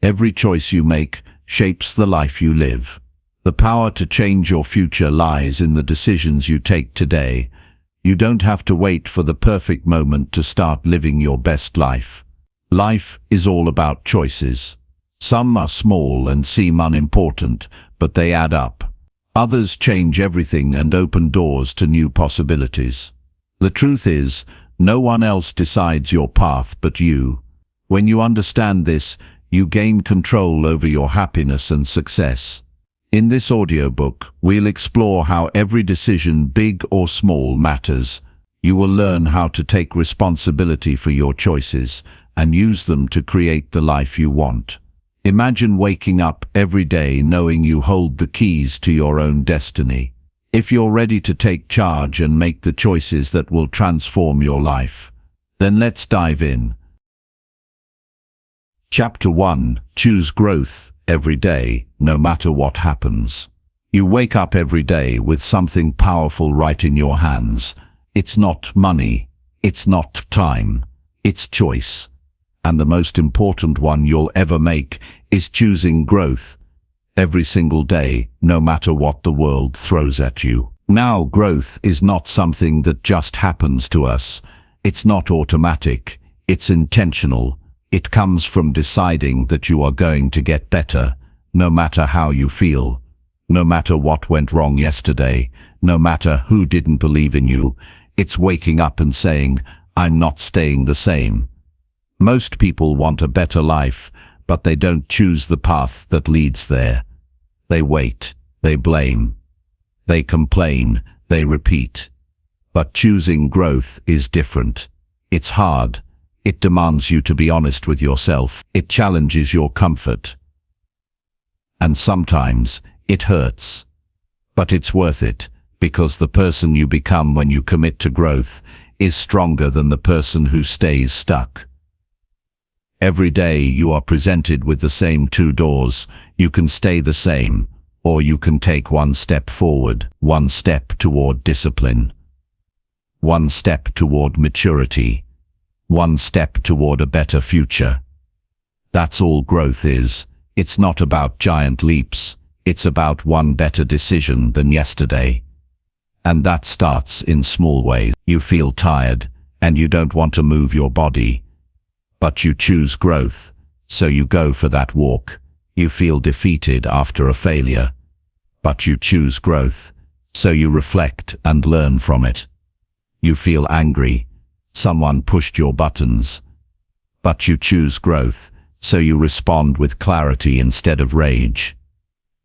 Every choice you make shapes the life you live. The power to change your future lies in the decisions you take today. You don't have to wait for the perfect moment to start living your best life. Life is all about choices. Some are small and seem unimportant, but they add up. Others change everything and open doors to new possibilities. The truth is, no one else decides your path but you. When you understand this, you gain control over your happiness and success. In this audiobook, we'll explore how every decision, big or small, matters. You will learn how to take responsibility for your choices and use them to create the life you want. Imagine waking up every day knowing you hold the keys to your own destiny. If you're ready to take charge and make the choices that will transform your life, then let's dive in. Chapter 1. Choose growth every day, no matter what happens. You wake up every day with something powerful right in your hands. It's not money, it's not time, it's choice. And the most important one you'll ever make is choosing growth every single day, no matter what the world throws at you. Now, growth is not something that just happens to us. It's not automatic, it's intentional. It comes from deciding that you are going to get better, no matter how you feel, no matter what went wrong yesterday, no matter who didn't believe in you. It's waking up and saying, I'm not staying the same. Most people want a better life, but they don't choose the path that leads there. They wait, they blame, they complain, they repeat. But choosing growth is different. It's hard. It demands you to be honest with yourself. It challenges your comfort. And sometimes it hurts. But it's worth it, because the person you become when you commit to growth is stronger than the person who stays stuck. Every day you are presented with the same two doors. You can stay the same, or you can take one step forward, one step toward discipline, one step toward maturity, one step toward a better future. That's all growth is. It's not about giant leaps. It's about one better decision than yesterday. And that starts in small ways. You feel tired, and you don't want to move your body. But you choose growth, so you go for that walk. You feel defeated after a failure. But you choose growth, so you reflect and learn from it. You feel angry. Someone pushed your buttons. But you choose growth, so you respond with clarity instead of rage.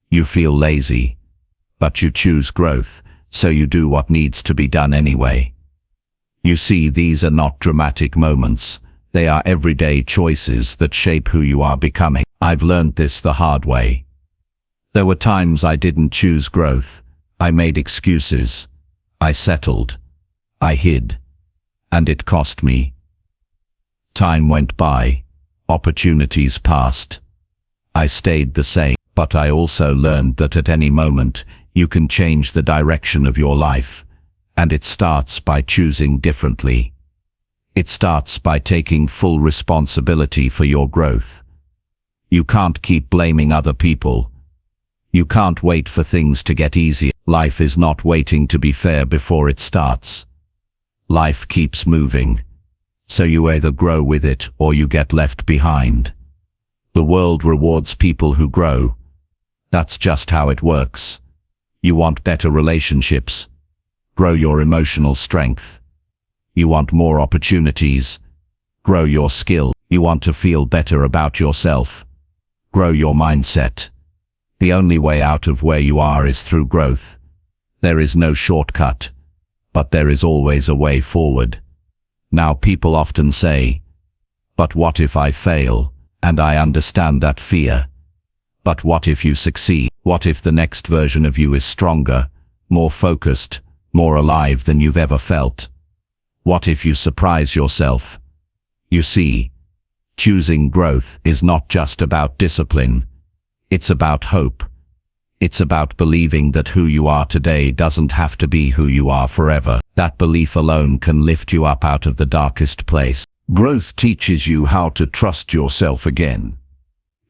You feel lazy. But you choose growth, so you do what needs to be done anyway. You see, these are not dramatic moments. They are everyday choices that shape who you are becoming. I've learned this the hard way. There were times I didn't choose growth. I made excuses. I settled. I hid. And it cost me. Time went by. Opportunities passed. I stayed the same, but I also learned that at any moment, you can change the direction of your life. And it starts by choosing differently. It starts by taking full responsibility for your growth. You can't keep blaming other people. You can't wait for things to get easier. Life is not waiting to be fair before it starts. Life keeps moving. So you either grow with it or you get left behind. The world rewards people who grow. That's just how it works. You want better relationships. Grow your emotional strength. You want more opportunities. Grow your skill. You want to feel better about yourself. Grow your mindset. The only way out of where you are is through growth. There is no shortcut, but there is always a way forward. Now, people often say, but what if I fail? And I understand that fear. But what if you succeed? What if the next version of you is stronger, more focused, more alive than you've ever felt? What if you surprise yourself? You see, choosing growth is not just about discipline. It's about hope. It's about believing that who you are today doesn't have to be who you are forever. That belief alone can lift you up out of the darkest place. Growth teaches you how to trust yourself again.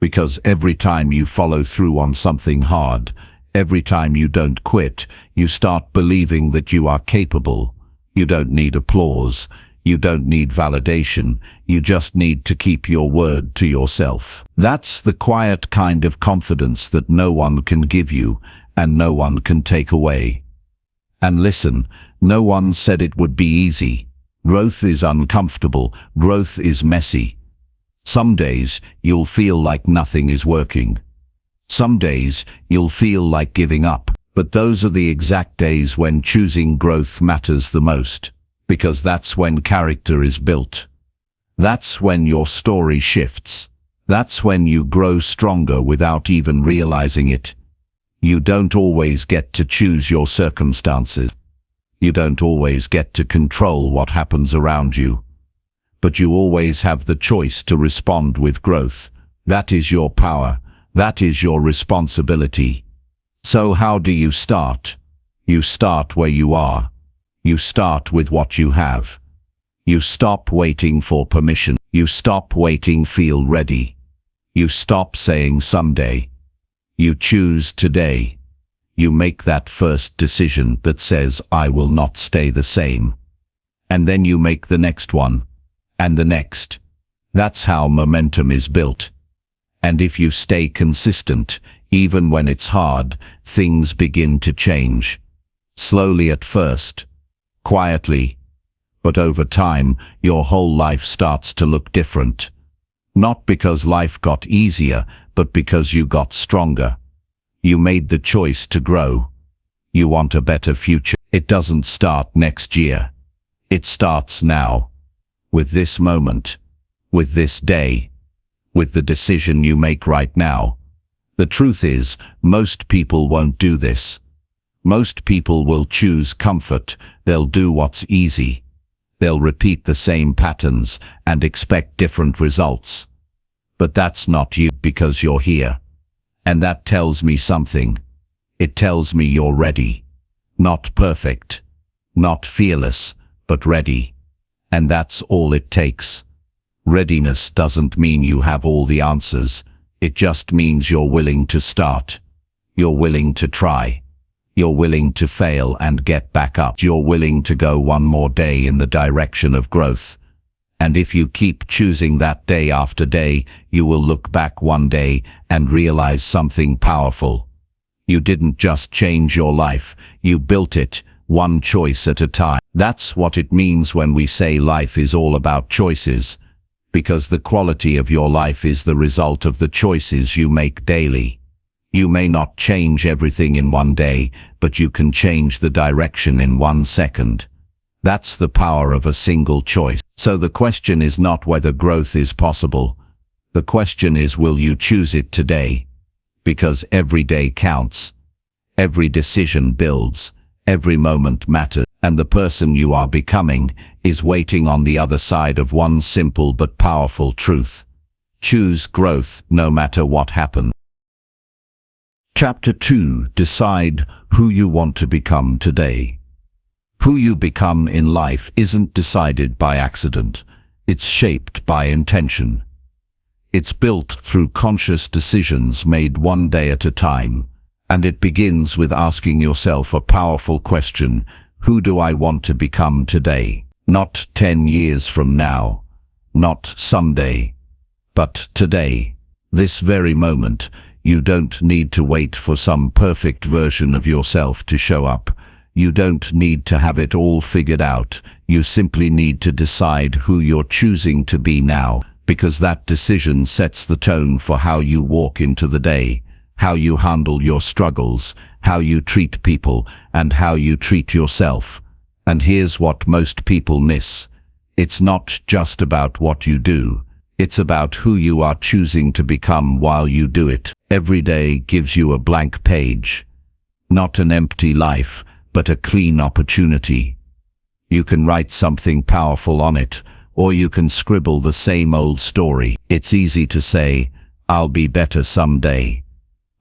Because every time you follow through on something hard, every time you don't quit, you start believing that you are capable. You don't need applause. You don't need validation. You just need to keep your word to yourself. That's the quiet kind of confidence that no one can give you and no one can take away. And listen, no one said it would be easy. Growth is uncomfortable. Growth is messy. Some days you'll feel like nothing is working. Some days you'll feel like giving up. But those are the exact days when choosing growth matters the most. Because that's when character is built. That's when your story shifts. That's when you grow stronger without even realizing it. You don't always get to choose your circumstances. You don't always get to control what happens around you. But you always have the choice to respond with growth. That is your power. That is your responsibility. So how do you start? You start where you are. You start with what you have. You stop waiting for permission. You stop waiting, feel ready. You stop saying someday. You choose today. You make that first decision that says, I will not stay the same. And then you make the next one. And the next. That's how momentum is built. And if you stay consistent, even when it's hard, things begin to change. Slowly at first. Quietly. But over time, your whole life starts to look different. Not because life got easier, but because you got stronger. You made the choice to grow. You want a better future. It doesn't start next year. It starts now. With this moment. With this day. With the decision you make right now. The truth is, most people won't do this. Most people will choose comfort. They'll do what's easy. They'll repeat the same patterns and expect different results. But that's not you, because you're here. And that tells me something. It tells me you're ready. Not perfect. Not fearless, but ready. And that's all it takes. Readiness doesn't mean you have all the answers. It just means you're willing to start. You're willing to try. You're willing to fail and get back up. You're willing to go one more day in the direction of growth. And if you keep choosing that day after day, you will look back one day and realize something powerful. You didn't just change your life, you built it, one choice at a time. That's what it means when we say life is all about choices. Because the quality of your life is the result of the choices you make daily. You may not change everything in one day, but you can change the direction in 1 second. That's the power of a single choice. So the question is not whether growth is possible. The question is, will you choose it today? Because every day counts. Every decision builds. Every moment matters. And the person you are becoming is waiting on the other side of one simple but powerful truth. Choose growth no matter what happens. Chapter 2. Decide who you want to become today. Who you become in life isn't decided by accident. It's shaped by intention. It's built through conscious decisions made one day at a time. And it begins with asking yourself a powerful question. Who do I want to become today? Not 10 years from now. Not someday. But today. This very moment. You don't need to wait for some perfect version of yourself to show up. You don't need to have it all figured out. You simply need to decide who you're choosing to be now, because that decision sets the tone for how you walk into the day, how you handle your struggles, how you treat people, and how you treat yourself. And here's what most people miss. It's not just about what you do. It's about who you are choosing to become while you do it. Every day gives you a blank page. Not an empty life, but a clean opportunity. You can write something powerful on it, or you can scribble the same old story. It's easy to say, I'll be better someday.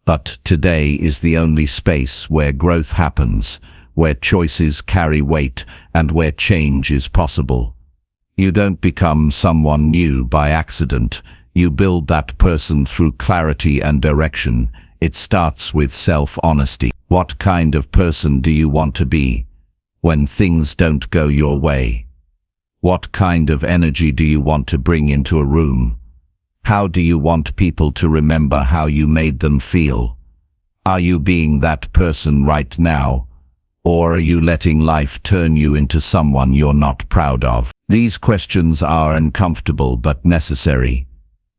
But today is the only space where growth happens, where choices carry weight, and where change is possible. You don't become someone new by accident. You build that person through clarity and direction. It starts with self-honesty. What kind of person do you want to be when things don't go your way? What kind of energy do you want to bring into a room? How do you want people to remember how you made them feel? Are you being that person right now? Or are you letting life turn you into someone you're not proud of? These questions are uncomfortable but necessary.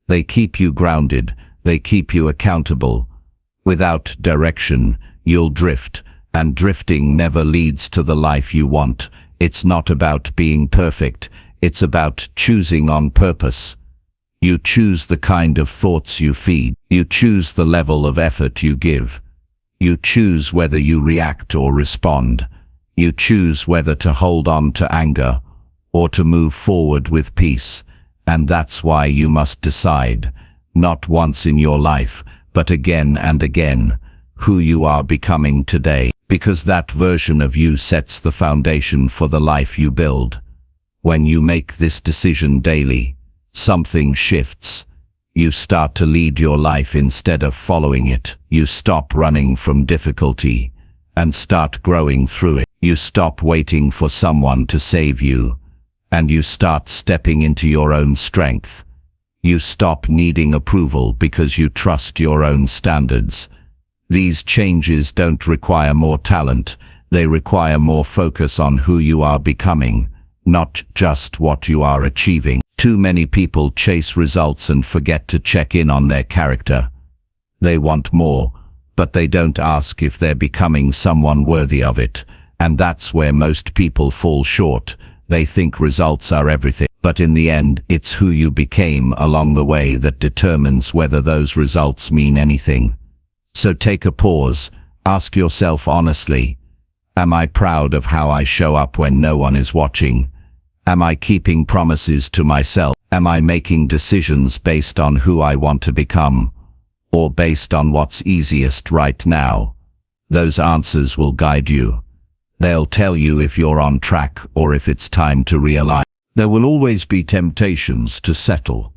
They keep you grounded. They keep you accountable. Without direction, you'll drift, and drifting never leads to the life you want. It's not about being perfect. It's about choosing on purpose. You choose the kind of thoughts you feed. You choose the level of effort you give. You choose whether you react or respond. You choose whether to hold on to anger or to move forward with peace. And that's why you must decide, not once in your life, but again and again, who you are becoming today. Because that version of you sets the foundation for the life you build. When you make this decision daily, something shifts. You start to lead your life instead of following it. You stop running from difficulty and start growing through it. You stop waiting for someone to save you, and you start stepping into your own strength. You stop needing approval because you trust your own standards. These changes don't require more talent. They require more focus on who you are becoming, not just what you are achieving. Too many people chase results and forget to check in on their character. They want more, but they don't ask if they're becoming someone worthy of it. And that's where most people fall short. They think results are everything. But in the end, it's who you became along the way that determines whether those results mean anything. So take a pause. Ask yourself honestly, am I proud of how I show up when no one is watching? Am I keeping promises to myself? Am I making decisions based on who I want to become, or based on what's easiest right now? Those answers will guide you. They'll tell you if you're on track or if it's time to realign. There will always be temptations to settle.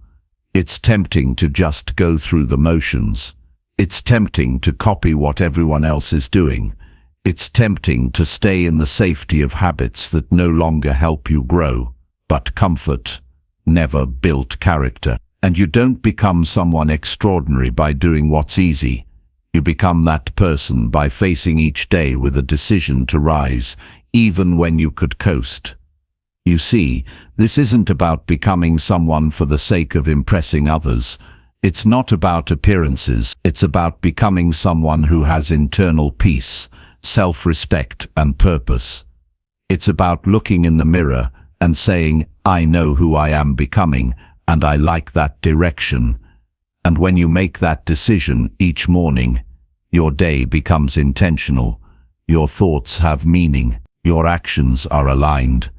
It's tempting to just go through the motions. It's tempting to copy what everyone else is doing. It's tempting to stay in the safety of habits that no longer help you grow. But comfort never built character. And you don't become someone extraordinary by doing what's easy. You become that person by facing each day with a decision to rise, even when you could coast. You see, this isn't about becoming someone for the sake of impressing others. It's not about appearances. It's about becoming someone who has internal peace, self-respect, and purpose. It's about looking in the mirror and saying, I know who I am becoming, and I like that direction. And when you make that decision each morning, your day becomes intentional. Your thoughts have meaning. Your actions are aligned.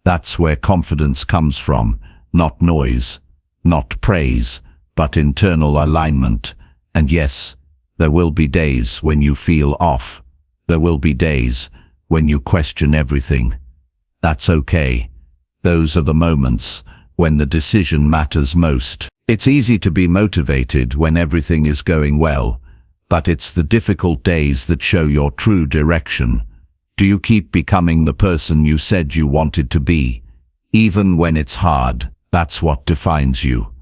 That's where confidence comes from, not noise, not praise, but internal alignment. And yes, there will be days when you feel off. There will be days when you question everything. That's okay. Those are the moments when the decision matters most. It's easy to be motivated when everything is going well, but it's the difficult days that show your true direction. Do you keep becoming the person you said you wanted to be? Even when it's hard, that's what defines you.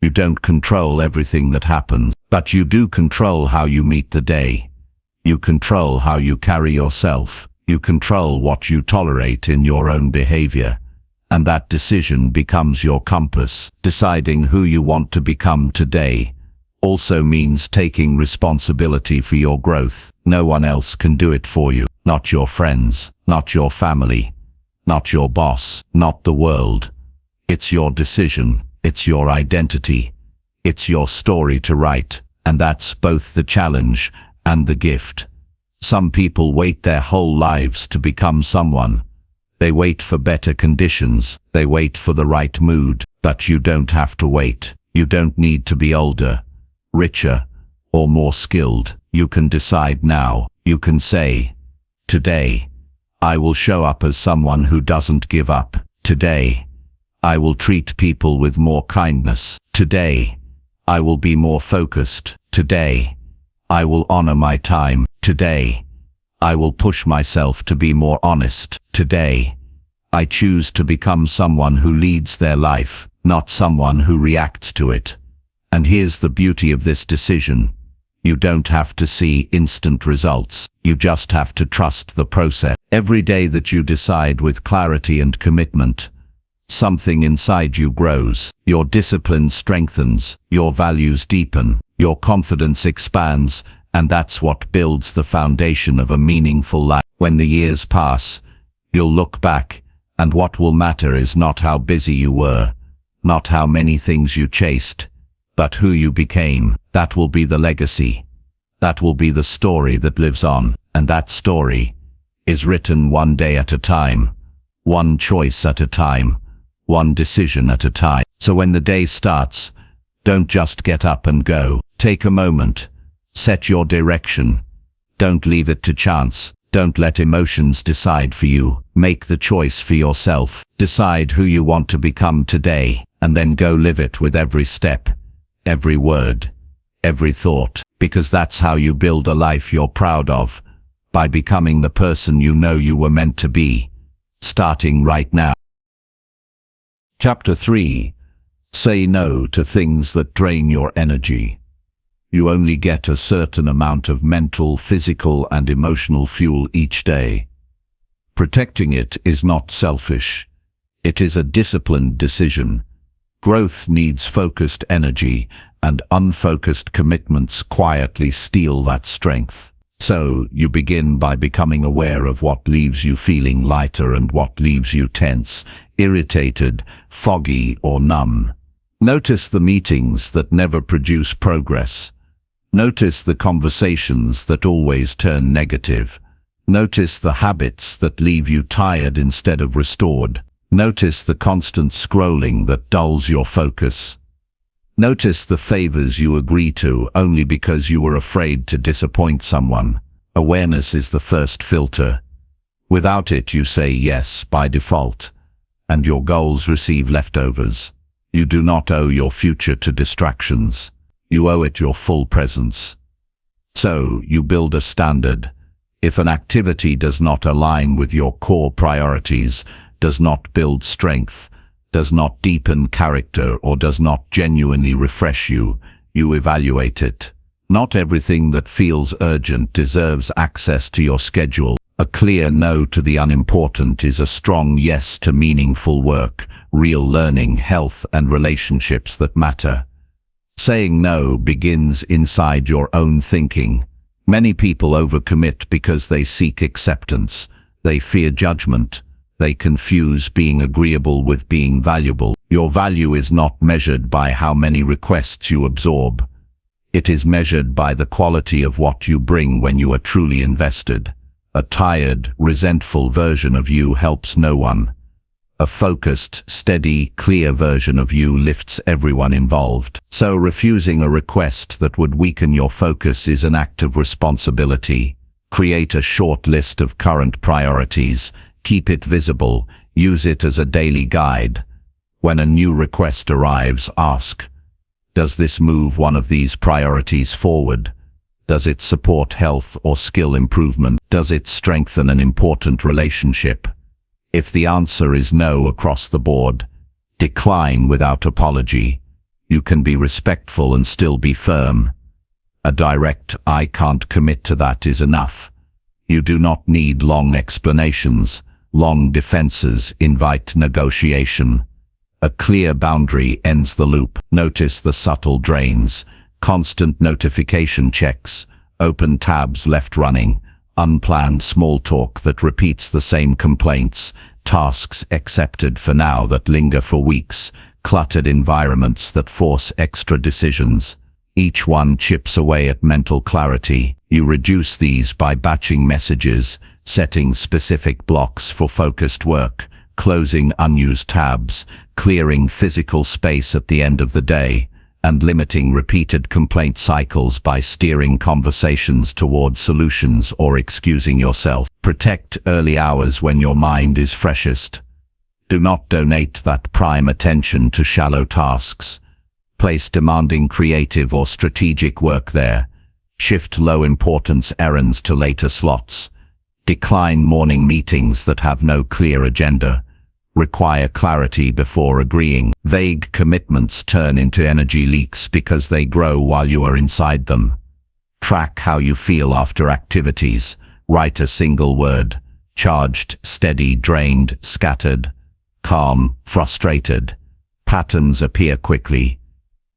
You don't control everything that happens, but you do control how you meet the day. You control how you carry yourself. You control what you tolerate in your own behavior. And that decision becomes your compass. Deciding who you want to become today also means taking responsibility for your growth. No one else can do it for you. Not your friends, not your family, not your boss, not the world. It's your decision. It's your identity. It's your story to write. And that's both the challenge and the gift. Some people wait their whole lives to become someone. They wait for better conditions. They wait for the right mood. But you don't have to wait. You don't need to be older, richer, or more skilled. You can decide now. You can say, today, I will show up as someone who doesn't give up. Today, I will treat people with more kindness. Today, I will be more focused. Today, I will honor my time. Today, I will push myself to be more honest. Today, I choose to become someone who leads their life, not someone who reacts to it. And here's the beauty of this decision. You don't have to see instant results. You just have to trust the process. Every day that you decide with clarity and commitment, something inside you grows. Your discipline strengthens, your values deepen, your confidence expands, and that's what builds the foundation of a meaningful life. When the years pass, you'll look back, and what will matter is not how busy you were, not how many things you chased, but who you became. That will be the legacy. That will be the story that lives on, and that story is written one day at a time, one choice at a time, one decision at a time. So when the day starts, don't just get up and go. Take a moment. Set your direction. Don't leave it to chance. Don't let emotions decide for you. Make the choice for yourself. Decide who you want to become today, and then go live it with every step, every word, every thought, because that's how you build a life you're proud of, by becoming the person you know you were meant to be, starting right now. Chapter 3. Say no to things that drain your energy. You only get a certain amount of mental, physical, and emotional fuel each day. Protecting it is not selfish. It is a disciplined decision. Growth needs focused energy, and unfocused commitments quietly steal that strength. So, you begin by becoming aware of what leaves you feeling lighter and what leaves you tense, irritated, foggy, or numb. Notice the meetings that never produce progress. Notice the conversations that always turn negative. Notice the habits that leave you tired instead of restored. Notice the constant scrolling that dulls your focus. Notice the favors you agree to only because you were afraid to disappoint someone. Awareness is the first filter. Without it, you say yes by default, and your goals receive leftovers. You do not owe your future to distractions. You owe it your full presence. So, you build a standard. If an activity does not align with your core priorities, does not build strength, does not deepen character, or does not genuinely refresh you, you evaluate it. Not everything that feels urgent deserves access to your schedule. A clear no to the unimportant is a strong yes to meaningful work, real learning, health, and relationships that matter. Saying no begins inside your own thinking. Many people overcommit because they seek acceptance. They fear judgment. They confuse being agreeable with being valuable. Your value is not measured by how many requests you absorb. It is measured by the quality of what you bring when you are truly invested. A tired, resentful version of you helps no one. A focused, steady, clear version of you lifts everyone involved. So refusing a request that would weaken your focus is an act of responsibility. Create a short list of current priorities. Keep it visible. Use it as a daily guide. When a new request arrives, ask, does this move one of these priorities forward? Does it support health or skill improvement? Does it strengthen an important relationship? If the answer is no across the board, decline without apology. You can be respectful and still be firm. A direct "I can't commit to that" is enough. You do not need long explanations. Long defenses invite negotiation. A clear boundary ends the loop. Notice the subtle drains. Constant notification checks, open tabs left running, unplanned small talk that repeats the same complaints, tasks accepted for now that linger for weeks, cluttered environments that force extra decisions. Each one chips away at mental clarity. You reduce these by batching messages, setting specific blocks for focused work, closing unused tabs, clearing physical space at the end of the day, and limiting repeated complaint cycles by steering conversations toward solutions or excusing yourself. Protect early hours when your mind is freshest. Do not donate that prime attention to shallow tasks. Place demanding creative or strategic work there. Shift low-importance errands to later slots. Decline morning meetings that have no clear agenda. Require clarity before agreeing. Vague commitments turn into energy leaks because they grow while you are inside them. Track how you feel after activities. Write a single word. Charged, steady, drained, scattered, calm, frustrated. Patterns appear quickly.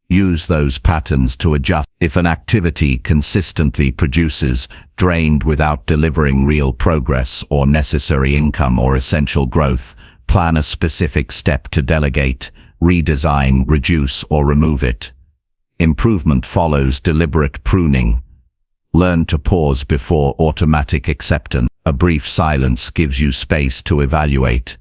Use those patterns to adjust. If an activity consistently produces drained without delivering real progress or necessary income or essential growth, plan a specific step to delegate, redesign, reduce, or remove it. Improvement follows deliberate pruning. Learn to pause before automatic acceptance. A brief silence gives you space to evaluate.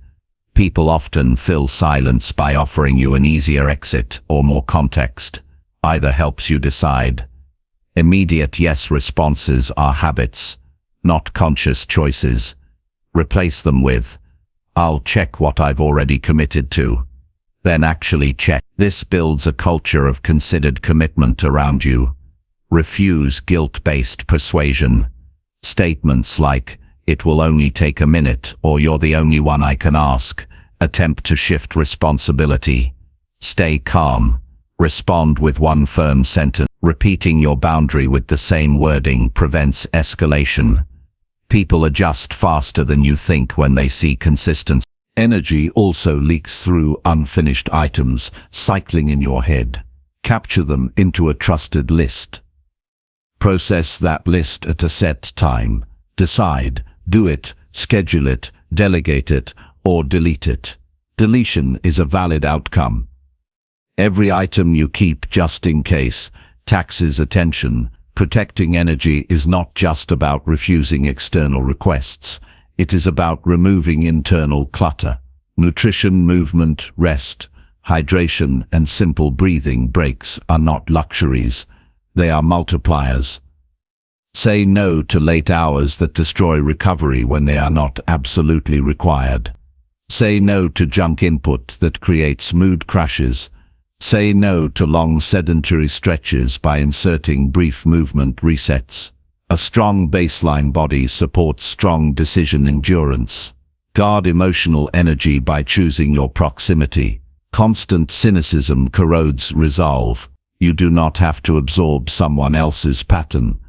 People often fill silence by offering you an easier exit or more context. Either helps you decide. Immediate yes responses are habits, not conscious choices. Replace them with, "I'll check what I've already committed to." Then actually check. This builds a culture of considered commitment around you. Refuse guilt-based persuasion. Statements like, "It will only take a minute," or "You're the only one I can ask," attempt to shift responsibility. Stay calm. Respond with one firm sentence. Repeating your boundary with the same wording prevents escalation. People adjust faster than you think when they see consistency. Energy also leaks through unfinished items cycling in your head. Capture them into a trusted list. Process that list at a set time. Decide, do it, schedule it, delegate it, or delete it. Deletion is a valid outcome. Every item you keep just in case taxes attention. Protecting energy is not just about refusing external requests. It is about removing internal clutter. Nutrition, movement, rest, hydration, and simple breathing breaks are not luxuries. They are multipliers. Say no to late hours that destroy recovery when they are not absolutely required. Say no to junk input that creates mood crashes. Say no to long sedentary stretches by inserting brief movement resets. A strong baseline body supports strong decision endurance. Guard emotional energy by choosing your proximity. Constant cynicism corrodes resolve. You do not have to absorb someone else's pattern.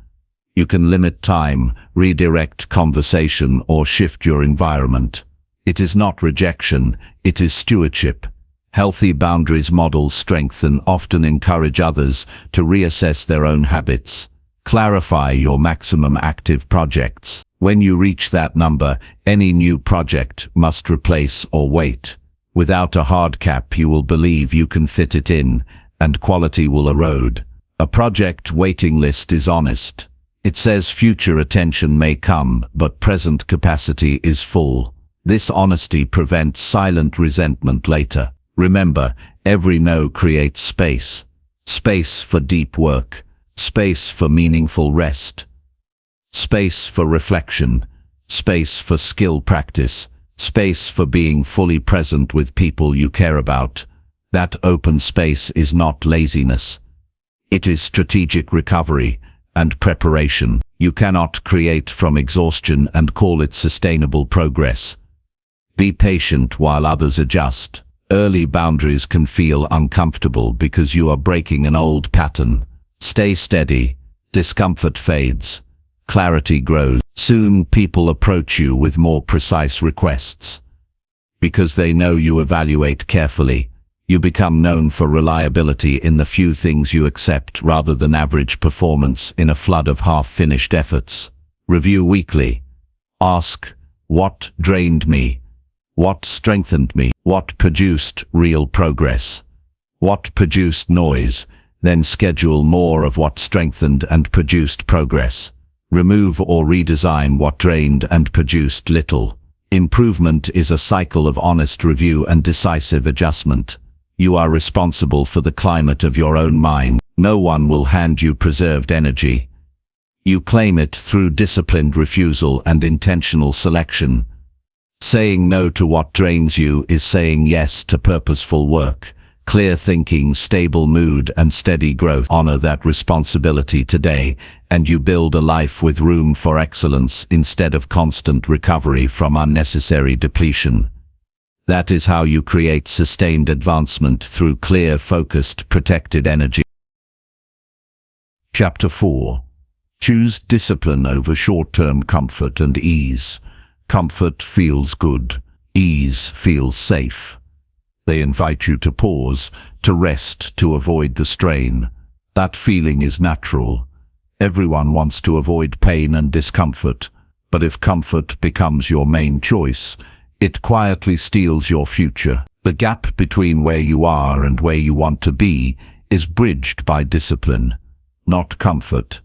You can limit time, redirect conversation, or shift your environment. It is not rejection, it is stewardship. Healthy boundaries model strength and often encourage others to reassess their own habits. Clarify your maximum active projects. When you reach that number, any new project must replace or wait. Without a hard cap, you will believe you can fit it in, and quality will erode. A project waiting list is honest. It says future attention may come, but present capacity is full. This honesty prevents silent resentment later. Remember, every no creates space. Space for deep work. Space for meaningful rest. Space for reflection. Space for skill practice. Space for being fully present with people you care about. That open space is not laziness. It is strategic recovery and preparation. You cannot create from exhaustion and call it sustainable progress. Be patient while others adjust. Early boundaries can feel uncomfortable because you are breaking an old pattern. Stay steady. Discomfort fades. Clarity grows. Soon people approach you with more precise requests. Because they know you evaluate carefully, you become known for reliability in the few things you accept rather than average performance in a flood of half-finished efforts. Review weekly. Ask, what drained me? What strengthened me? What produced real progress? What produced noise? Then schedule more of what strengthened and produced progress. Remove or redesign what drained and produced little. Improvement is a cycle of honest review and decisive adjustment. You are responsible for the climate of your own mind. No one will hand you preserved energy. You claim it through disciplined refusal and intentional selection. Saying no to what drains you is saying yes to purposeful work, clear thinking, stable mood, and steady growth. Honor that responsibility today, and you build a life with room for excellence instead of constant recovery from unnecessary depletion. That is how you create sustained advancement through clear, focused, protected energy. Chapter 4. Choose discipline over short-term comfort and ease. Comfort feels good. Ease feels safe. They invite you to pause, to rest, to avoid the strain. That feeling is natural. Everyone wants to avoid pain and discomfort, but if comfort becomes your main choice, it quietly steals your future. The gap between where you are and where you want to be is bridged by discipline, not comfort.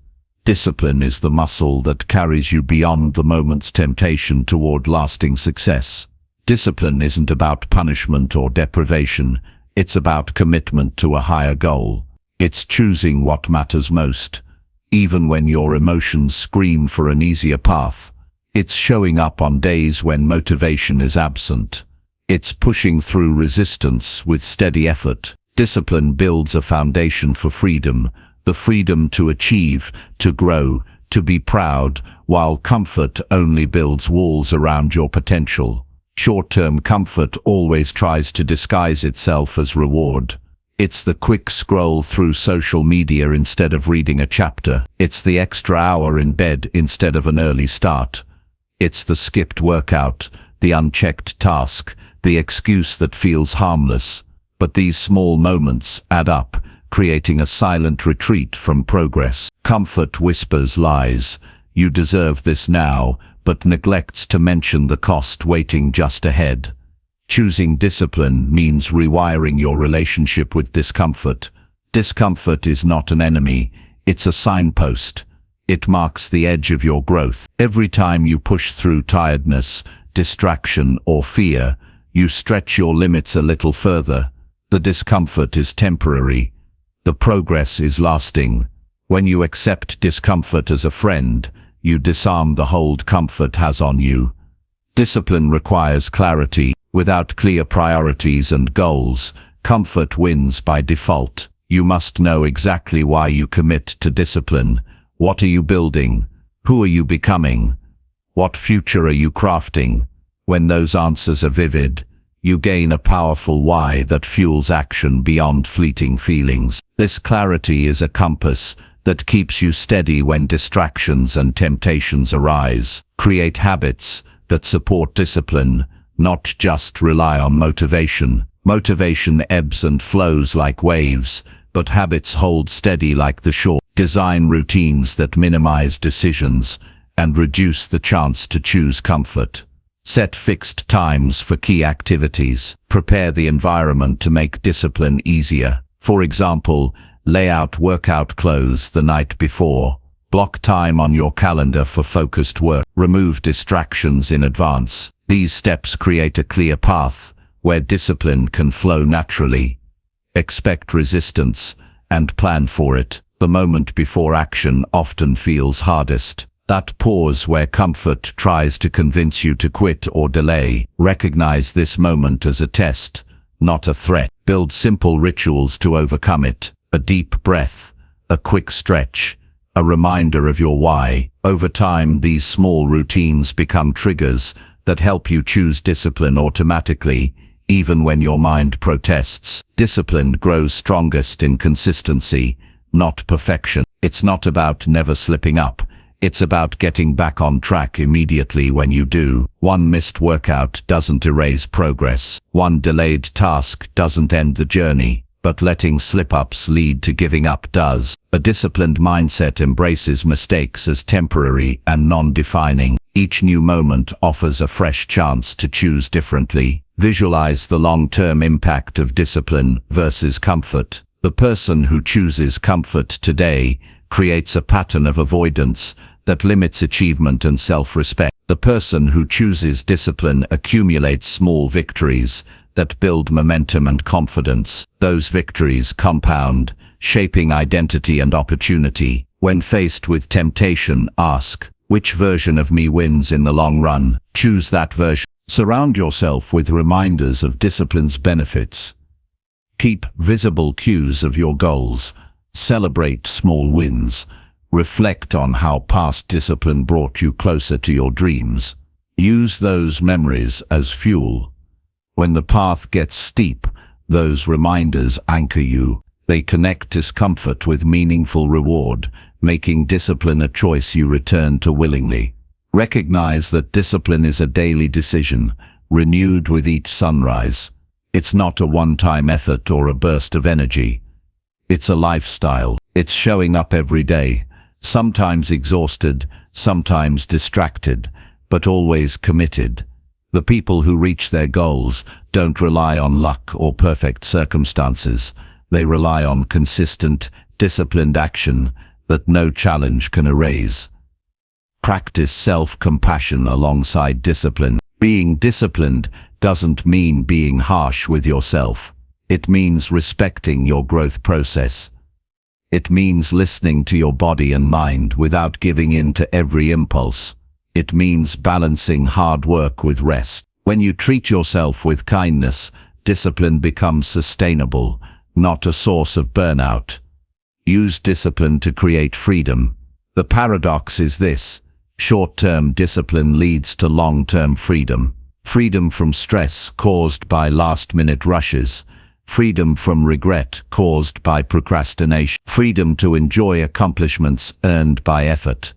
Discipline is the muscle that carries you beyond the moment's temptation toward lasting success. Discipline isn't about punishment or deprivation, it's about commitment to a higher goal. It's choosing what matters most, even when your emotions scream for an easier path. It's showing up on days when motivation is absent. It's pushing through resistance with steady effort. Discipline builds a foundation for freedom, the freedom to achieve, to grow, to be proud, while comfort only builds walls around your potential. Short-term comfort always tries to disguise itself as reward. It's the quick scroll through social media instead of reading a chapter. It's the extra hour in bed instead of an early start. It's the skipped workout, the unchecked task, the excuse that feels harmless. But these small moments add up, creating a silent retreat from progress. Comfort whispers lies. You deserve this now, but neglects to mention the cost waiting just ahead. Choosing discipline means rewiring your relationship with discomfort. Discomfort is not an enemy, it's a signpost. It marks the edge of your growth. Every time you push through tiredness, distraction, or fear, you stretch your limits a little further. The discomfort is temporary. The progress is lasting. When you accept discomfort as a friend, you disarm the hold comfort has on you. Discipline requires clarity. Without clear priorities and goals, comfort wins by default. You must know exactly why you commit to discipline. What are you building? Who are you becoming? What future are you crafting? When those answers are vivid, you gain a powerful why that fuels action beyond fleeting feelings. This clarity is a compass that keeps you steady when distractions and temptations arise. Create habits that support discipline, not just rely on motivation. Motivation ebbs and flows like waves, but habits hold steady like the shore. Design routines that minimize decisions and reduce the chance to choose comfort. Set fixed times for key activities. Prepare the environment to make discipline easier. For example, lay out workout clothes the night before. Block time on your calendar for focused work. Remove distractions in advance. These steps create a clear path where discipline can flow naturally. Expect resistance and plan for it. The moment before action often feels hardest. That pause where comfort tries to convince you to quit or delay. Recognize this moment as a test, not a threat. Build simple rituals to overcome it. A deep breath, a quick stretch, a reminder of your why. Over time, these small routines become triggers that help you choose discipline automatically, even when your mind protests. Discipline grows strongest in consistency, not perfection. It's not about never slipping up. It's about getting back on track immediately when you do. One missed workout doesn't erase progress. One delayed task doesn't end the journey, but letting slip-ups lead to giving up does. A disciplined mindset embraces mistakes as temporary and non-defining. Each new moment offers a fresh chance to choose differently. Visualize the long-term impact of discipline versus comfort. The person who chooses comfort today creates a pattern of avoidance that limits achievement and self-respect. The person who chooses discipline accumulates small victories that build momentum and confidence. Those victories compound, shaping identity and opportunity. When faced with temptation, ask, which version of me wins in the long run? Choose that version. Surround yourself with reminders of discipline's benefits. Keep visible cues of your goals. Celebrate small wins. Reflect on how past discipline brought you closer to your dreams. Use those memories as fuel. When the path gets steep, those reminders anchor you. They connect discomfort with meaningful reward, making discipline a choice you return to willingly. Recognize that discipline is a daily decision, renewed with each sunrise. It's not a one-time effort or a burst of energy. It's a lifestyle. It's showing up every day, sometimes exhausted, sometimes distracted, but always committed. The people who reach their goals don't rely on luck or perfect circumstances. They rely on consistent, disciplined action that no challenge can erase. Practice self-compassion alongside discipline. Being disciplined doesn't mean being harsh with yourself. It means respecting your growth process. It means listening to your body and mind without giving in to every impulse. It means balancing hard work with rest. When you treat yourself with kindness, discipline becomes sustainable, not a source of burnout. Use discipline to create freedom. The paradox is this: short-term discipline leads to long-term freedom. Freedom from stress caused by last-minute rushes. Freedom from regret caused by procrastination. Freedom to enjoy accomplishments earned by effort.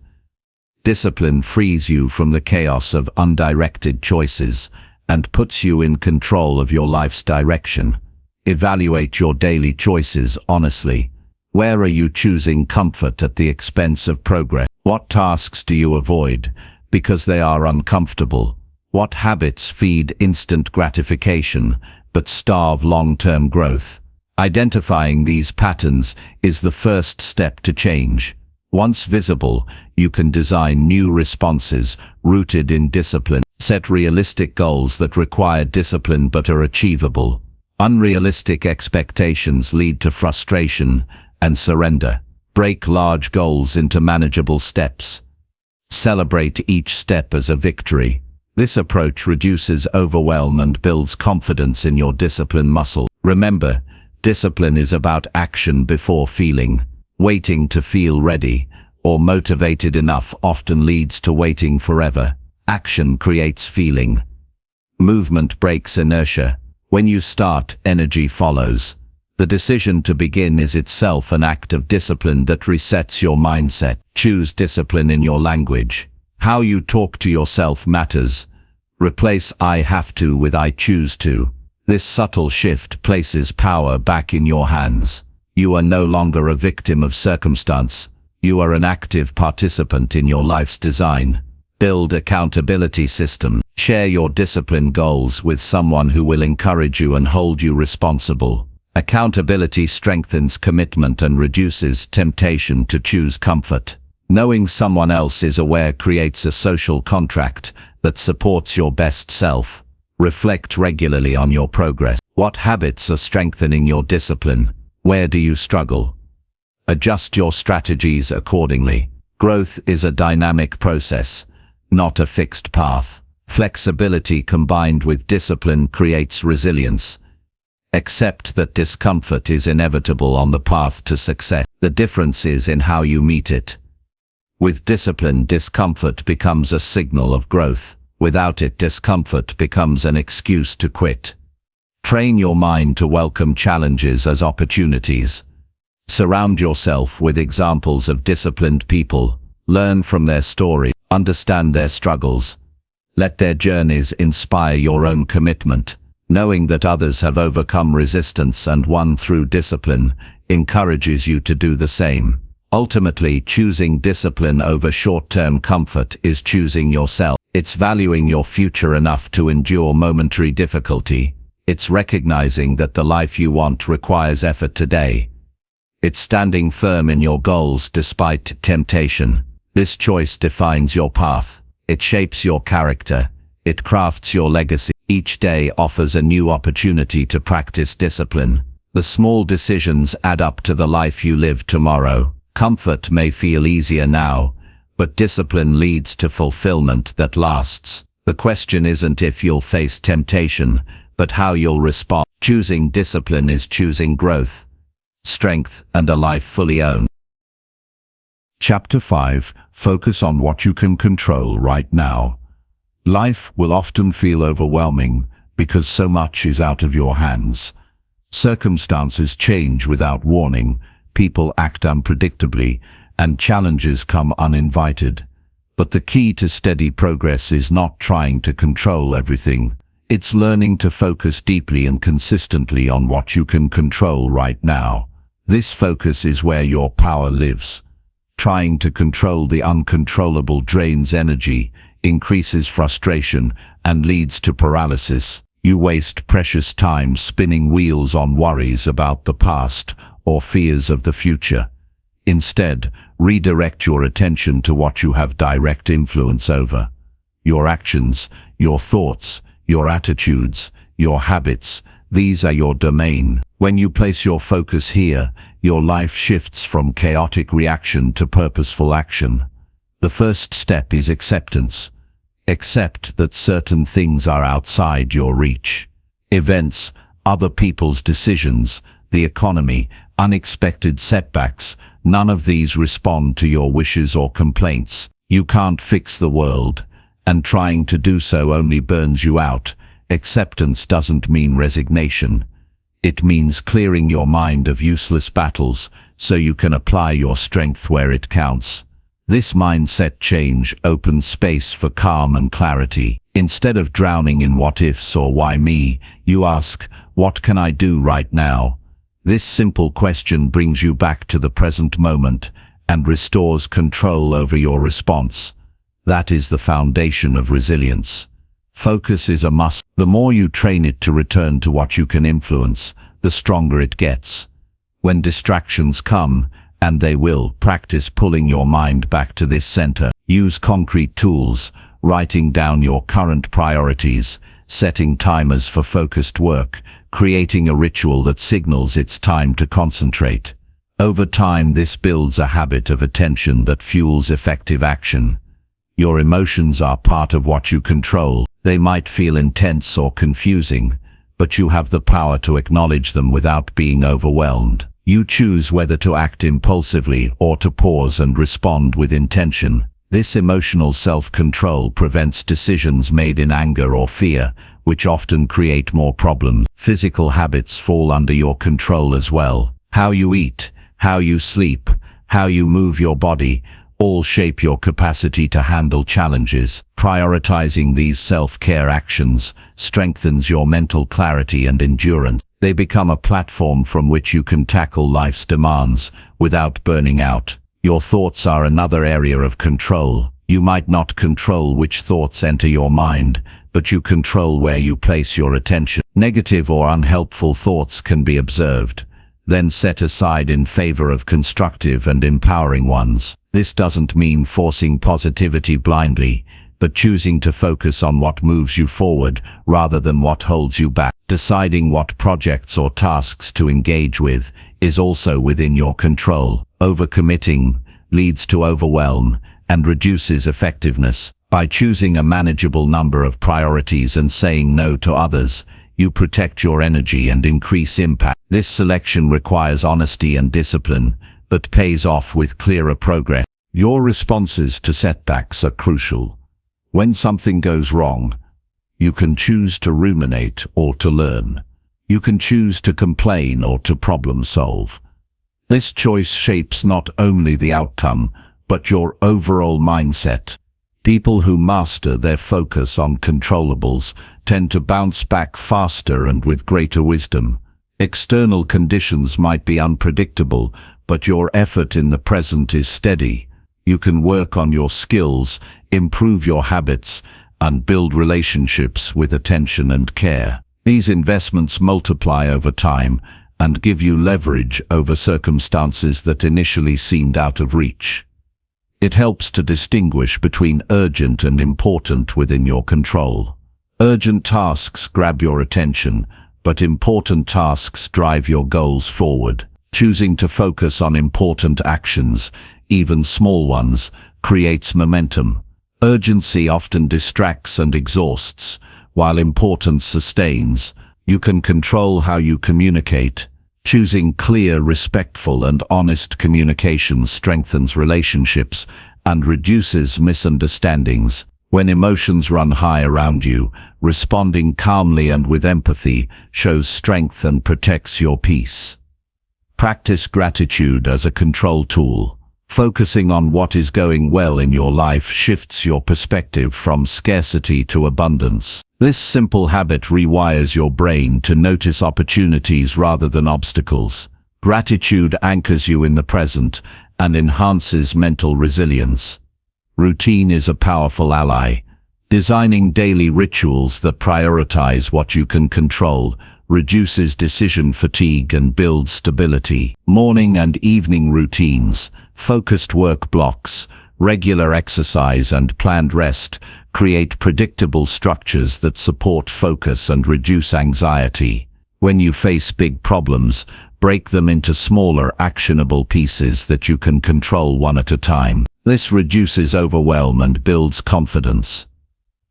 Discipline frees you from the chaos of undirected choices and puts you in control of your life's direction. Evaluate your daily choices honestly. Where are you choosing comfort at the expense of progress? What tasks do you avoid because they are uncomfortable? What habits feed instant gratification but starve long-term growth? Identifying these patterns is the first step to change. Once visible, you can design new responses rooted in discipline. Set realistic goals that require discipline but are achievable. Unrealistic expectations lead to frustration and surrender. Break large goals into manageable steps. Celebrate each step as a victory. This approach reduces overwhelm and builds confidence in your discipline muscle. Remember, discipline is about action before feeling. Waiting to feel ready or motivated enough often leads to waiting forever. Action creates feeling. Movement breaks inertia. When you start, energy follows. The decision to begin is itself an act of discipline that resets your mindset. Choose discipline in your language. How you talk to yourself matters. Replace "I have to" with "I choose to." This subtle shift places power back in your hands. You are no longer a victim of circumstance. You are an active participant in your life's design. Build accountability system. Share your discipline goals with someone who will encourage you and hold you responsible. Accountability strengthens commitment and reduces temptation to choose comfort. Knowing someone else is aware creates a social contract that supports your best self. Reflect regularly on your progress. What habits are strengthening your discipline? Where do you struggle? Adjust your strategies accordingly. Growth is a dynamic process, not a fixed path. Flexibility combined with discipline creates resilience. Accept that discomfort is inevitable on the path to success. The difference is in how you meet it. With discipline, discomfort becomes a signal of growth. Without it, discomfort becomes an excuse to quit. Train your mind to welcome challenges as opportunities. Surround yourself with examples of disciplined people. Learn from their story. Understand their struggles. Let their journeys inspire your own commitment. Knowing that others have overcome resistance and won through discipline encourages you to do the same. Ultimately, choosing discipline over short-term comfort is choosing yourself. It's valuing your future enough to endure momentary difficulty. It's recognizing that the life you want requires effort today. It's standing firm in your goals despite temptation. This choice defines your path. It shapes your character. It crafts your legacy. Each day offers a new opportunity to practice discipline. The small decisions add up to the life you live tomorrow. Comfort may feel easier now, but discipline leads to fulfillment that lasts. The question isn't if you'll face temptation, but how you'll respond. Choosing discipline is choosing growth, strength, and a life fully owned. Chapter 5. Focus on what you can control right now. Life will often feel overwhelming because so much is out of your hands. Circumstances change without warning, people act unpredictably, and challenges come uninvited. But the key to steady progress is not trying to control everything. It's learning to focus deeply and consistently on what you can control right now. This focus is where your power lives. Trying to control the uncontrollable drains energy, increases frustration, and leads to paralysis. You waste precious time spinning wheels on worries about the past or fears of the future. Instead, redirect your attention to what you have direct influence over. Your actions, your thoughts, your attitudes, your habits, these are your domain. When you place your focus here, your life shifts from chaotic reaction to purposeful action. The first step is acceptance. Accept that certain things are outside your reach. Events, other people's decisions, the economy, unexpected setbacks, none of these respond to your wishes or complaints. You can't fix the world, and trying to do so only burns you out. Acceptance doesn't mean resignation. It means clearing your mind of useless battles so you can apply your strength where it counts. This mindset change opens space for calm and clarity. Instead of drowning in what ifs or why me, you ask, what can I do right now? This simple question brings you back to the present moment and restores control over your response. That is the foundation of resilience. Focus is a must. The more you train it to return to what you can influence, the stronger it gets. When distractions come, and they will, practice pulling your mind back to this center. Use concrete tools, writing down your current priorities, setting timers for focused work, creating a ritual that signals it's time to concentrate. Over time, this builds a habit of attention that fuels effective action. Your emotions are part of what you control. They might feel intense or confusing, but you have the power to acknowledge them without being overwhelmed. You choose whether to act impulsively or to pause and respond with intention. This emotional self-control prevents decisions made in anger or fear, which often create more problems. Physical habits fall under your control as well. How you eat, how you sleep, how you move your body, all shape your capacity to handle challenges. Prioritizing these self-care actions strengthens your mental clarity and endurance. They become a platform from which you can tackle life's demands without burning out. Your thoughts are another area of control. You might not control which thoughts enter your mind, but you control where you place your attention. Negative or unhelpful thoughts can be observed, then set aside in favor of constructive and empowering ones. This doesn't mean forcing positivity blindly, but choosing to focus on what moves you forward rather than what holds you back. Deciding what projects or tasks to engage with is also within your control. Overcommitting leads to overwhelm and reduces effectiveness. By choosing a manageable number of priorities and saying no to others, you protect your energy and increase impact. This selection requires honesty and discipline, but pays off with clearer progress. Your responses to setbacks are crucial. When something goes wrong, you can choose to ruminate or to learn. You can choose to complain or to problem solve. This choice shapes not only the outcome, but your overall mindset. People who master their focus on controllables tend to bounce back faster and with greater wisdom. External conditions might be unpredictable, but your effort in the present is steady. You can work on your skills, improve your habits, and build relationships with attention and care. These investments multiply over time and give you leverage over circumstances that initially seemed out of reach. It helps to distinguish between urgent and important within your control. Urgent tasks grab your attention, but important tasks drive your goals forward. Choosing to focus on important actions, even small ones, creates momentum. Urgency often distracts and exhausts, while importance sustains. You can control how you communicate. Choosing clear, respectful, and honest communication strengthens relationships and reduces misunderstandings. When emotions run high around you, responding calmly and with empathy shows strength and protects your peace. Practice gratitude as a control tool. Focusing on what is going well in your life shifts your perspective from scarcity to abundance. This simple habit rewires your brain to notice opportunities rather than obstacles. Gratitude anchors you in the present and enhances mental resilience. Routine is a powerful ally. Designing daily rituals that prioritize what you can control reduces decision fatigue and builds stability. Morning and evening routines, focused work blocks, regular exercise and planned rest create predictable structures that support focus and reduce anxiety. When you face big problems, break them into smaller, actionable pieces that you can control one at a time. This reduces overwhelm and builds confidence.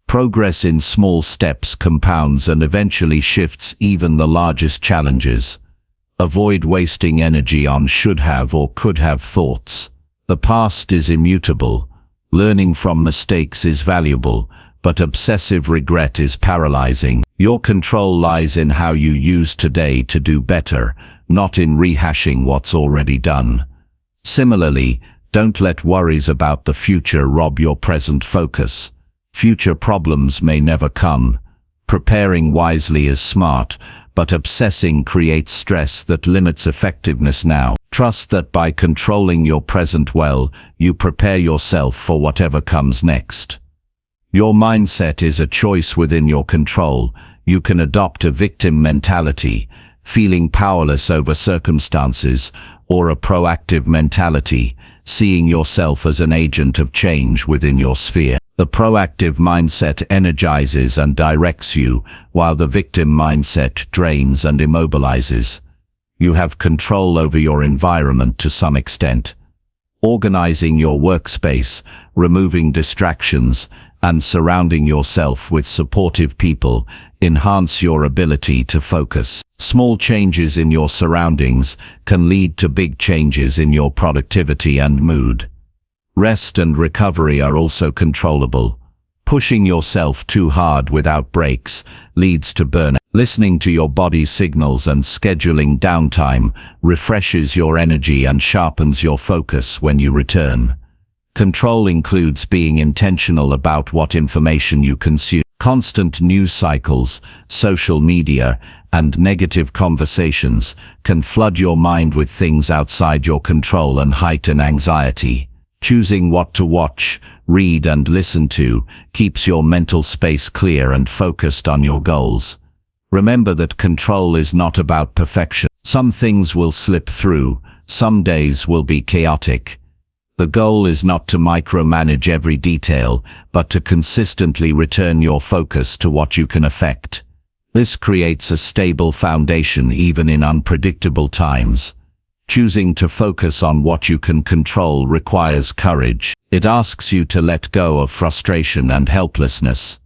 Progress in small steps compounds and eventually shifts even the largest challenges. Avoid wasting energy on should have or could have thoughts. The past is immutable. Learning from mistakes is valuable, but obsessive regret is paralyzing. Your control lies in how you use today to do better, not in rehashing what's already done. Similarly, don't let worries about the future rob your present focus. Future problems may never come. Preparing wisely is smart, but obsessing creates stress that limits effectiveness now. Trust that by controlling your present well, you prepare yourself for whatever comes next. Your mindset is a choice within your control. You can adopt a victim mentality, feeling powerless over circumstances, or a proactive mentality, seeing yourself as an agent of change within your sphere. The proactive mindset energizes and directs you, while the victim mindset drains and immobilizes. You have control over your environment to some extent. Organizing your workspace, removing distractions, and surrounding yourself with supportive people enhance your ability to focus. Small changes in your surroundings can lead to big changes in your productivity and mood. Rest and recovery are also controllable. Pushing yourself too hard without breaks leads to burnout. Listening to your body's signals and scheduling downtime refreshes your energy and sharpens your focus when you return. Control includes being intentional about what information you consume. Constant news cycles, social media, and negative conversations can flood your mind with things outside your control and heighten anxiety. Choosing what to watch, read, and listen to keeps your mental space clear and focused on your goals. Remember that control is not about perfection. Some things will slip through, some days will be chaotic. The goal is not to micromanage every detail, but to consistently return your focus to what you can affect. This creates a stable foundation even in unpredictable times. Choosing to focus on what you can control requires courage. It asks you to let go of frustration and helplessness.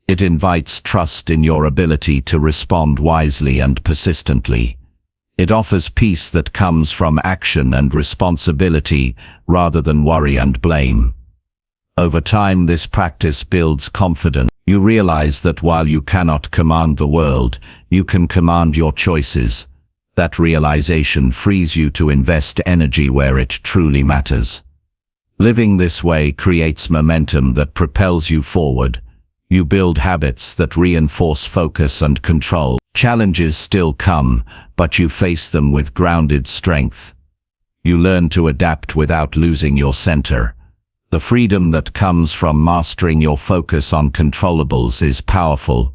It invites trust in your ability to respond wisely and persistently. It offers peace that comes from action and responsibility rather than worry and blame. Over time, this practice builds confidence. You realize that while you cannot command the world, you can command your choices. That realization frees you to invest energy where it truly matters. Living this way creates momentum that propels you forward. You build habits that reinforce focus and control. Challenges still come, but you face them with grounded strength. You learn to adapt without losing your center. The freedom that comes from mastering your focus on controllables is powerful.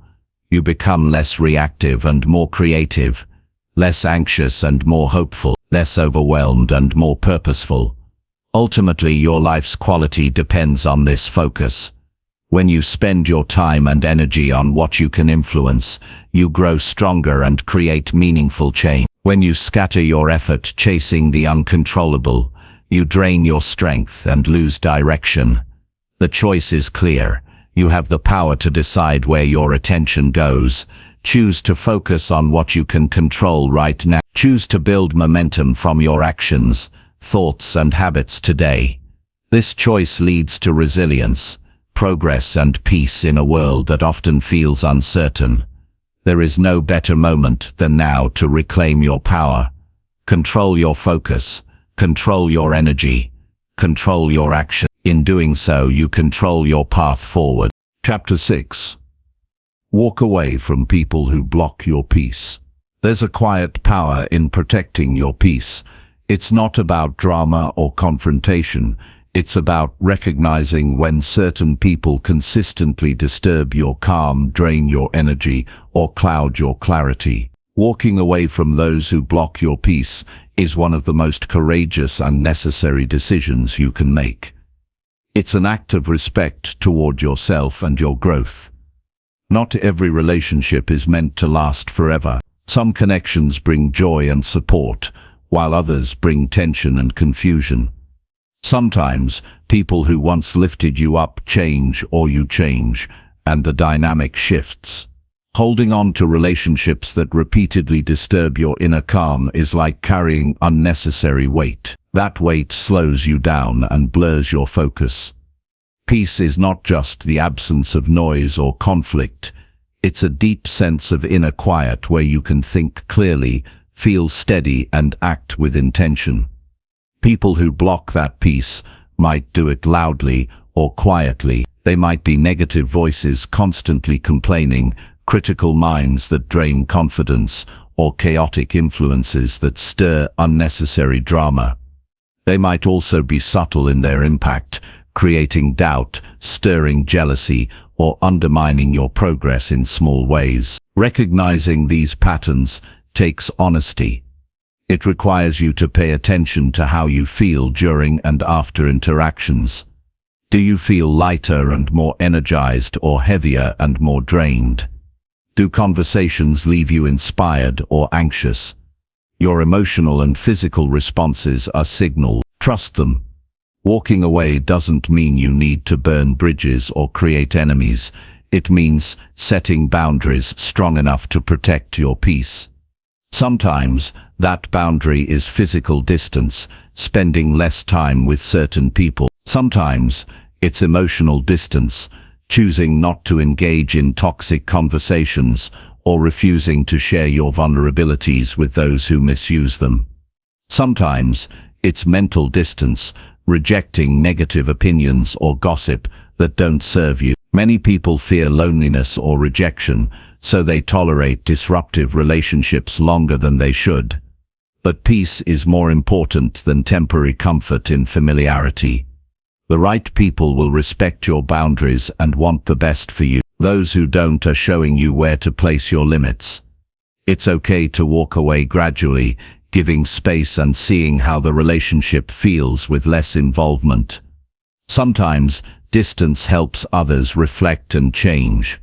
You become less reactive and more creative, less anxious and more hopeful, less overwhelmed and more purposeful. Ultimately, your life's quality depends on this focus. When you spend your time and energy on what you can influence, you grow stronger and create meaningful change. When you scatter your effort chasing the uncontrollable, you drain your strength and lose direction. The choice is clear. You have the power to decide where your attention goes. Choose to focus on what you can control right now. Choose to build momentum from your actions, thoughts and habits today. This choice leads to resilience, progress and peace in a world that often feels uncertain. There is no better moment than now to reclaim your power. Control your focus, control your energy, control your action. In doing so, you control your path forward. Chapter 6. Walk away from people who block your peace. There's a quiet power in protecting your peace. It's not about drama or confrontation. It's about recognizing when certain people consistently disturb your calm, drain your energy, or cloud your clarity. Walking away from those who block your peace is one of the most courageous and necessary decisions you can make. It's an act of respect toward yourself and your growth. Not every relationship is meant to last forever. Some connections bring joy and support, while others bring tension and confusion. Sometimes, people who once lifted you up change or you change, and the dynamic shifts. Holding on to relationships that repeatedly disturb your inner calm is like carrying unnecessary weight. That weight slows you down and blurs your focus. Peace is not just the absence of noise or conflict. It's a deep sense of inner quiet where you can think clearly, feel steady, and act with intention. People who block that peace might do it loudly or quietly. They might be negative voices constantly complaining, critical minds that drain confidence, or chaotic influences that stir unnecessary drama. They might also be subtle in their impact, creating doubt, stirring jealousy, or undermining your progress in small ways. Recognizing these patterns takes honesty. It requires you to pay attention to how you feel during and after interactions. Do you feel lighter and more energized, or heavier and more drained? Do conversations leave you inspired or anxious? Your emotional and physical responses are signals. Trust them. Walking away doesn't mean you need to burn bridges or create enemies. It means setting boundaries strong enough to protect your peace. Sometimes, that boundary is physical distance, spending less time with certain people. Sometimes, it's emotional distance, choosing not to engage in toxic conversations or refusing to share your vulnerabilities with those who misuse them. Sometimes, it's mental distance, rejecting negative opinions or gossip that don't serve you. Many people fear loneliness or rejection, so they tolerate disruptive relationships longer than they should. But peace is more important than temporary comfort in familiarity. The right people will respect your boundaries and want the best for you. Those who don't are showing you where to place your limits. It's okay to walk away gradually, giving space and seeing how the relationship feels with less involvement. Sometimes, distance helps others reflect and change.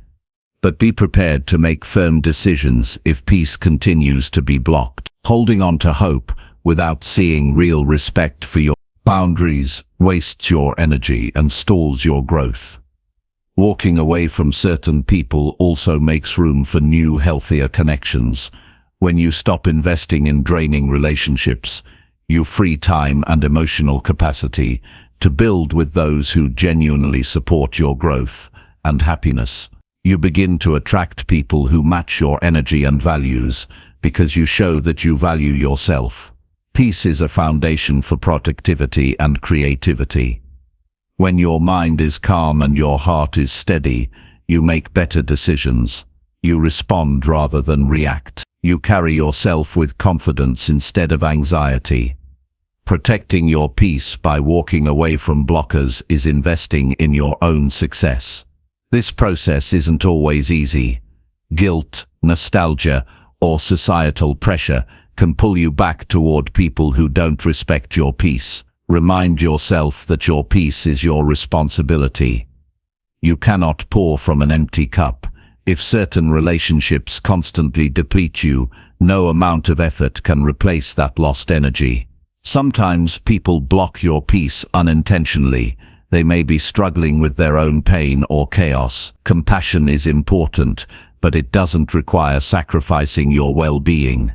But be prepared to make firm decisions if peace continues to be blocked. Holding on to hope without seeing real respect for your boundaries wastes your energy and stalls your growth. Walking away from certain people also makes room for new, healthier connections. When you stop investing in draining relationships, you free time and emotional capacity to build with those who genuinely support your growth and happiness. You begin to attract people who match your energy and values because you show that you value yourself. Peace is a foundation for productivity and creativity. When your mind is calm and your heart is steady, you make better decisions. You respond rather than react. You carry yourself with confidence instead of anxiety. Protecting your peace by walking away from blockers is investing in your own success. This process isn't always easy. Guilt, nostalgia, or societal pressure can pull you back toward people who don't respect your peace. Remind yourself that your peace is your responsibility. You cannot pour from an empty cup. If certain relationships constantly deplete you, no amount of effort can replace that lost energy. Sometimes people block your peace unintentionally. They may be struggling with their own pain or chaos. Compassion is important, but it doesn't require sacrificing your well-being.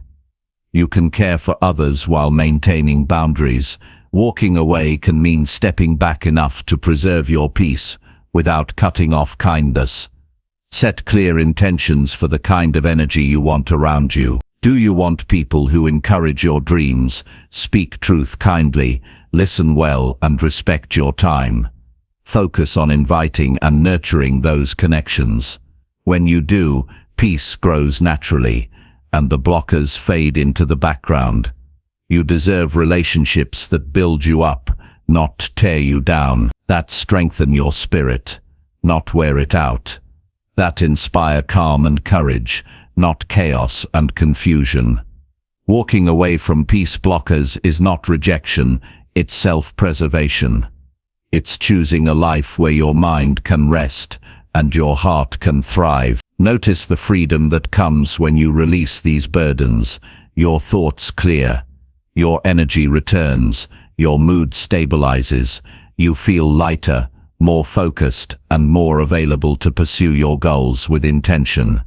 You can care for others while maintaining boundaries. Walking away can mean stepping back enough to preserve your peace without cutting off kindness. Set clear intentions for the kind of energy you want around you. Do you want people who encourage your dreams, speak truth kindly, listen well, and respect your time? Focus on inviting and nurturing those connections. When you do, peace grows naturally, and the blockers fade into the background. You deserve relationships that build you up, not tear you down, that strengthen your spirit, not wear it out, that inspire calm and courage, not chaos and confusion. Walking away from peace blockers is not rejection, it's self-preservation. It's choosing a life where your mind can rest and your heart can thrive. Notice the freedom that comes when you release these burdens. Your thoughts clear, your energy returns, your mood stabilizes, you feel lighter, more focused, and more available to pursue your goals with intention.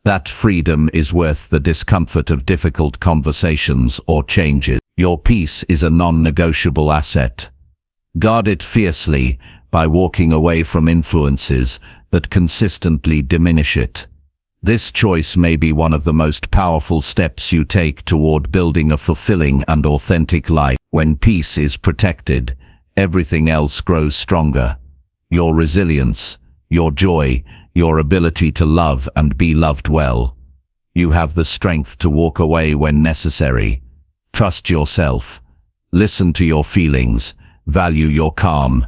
That freedom is worth the discomfort of difficult conversations or changes. Your peace is a non-negotiable asset. Guard it fiercely by walking away from influences that consistently diminish it. This choice may be one of the most powerful steps you take toward building a fulfilling and authentic life. When peace is protected, everything else grows stronger. Your resilience, your joy, your ability to love and be loved well. You have the strength to walk away when necessary. Trust yourself. Listen to your feelings. Value your calm.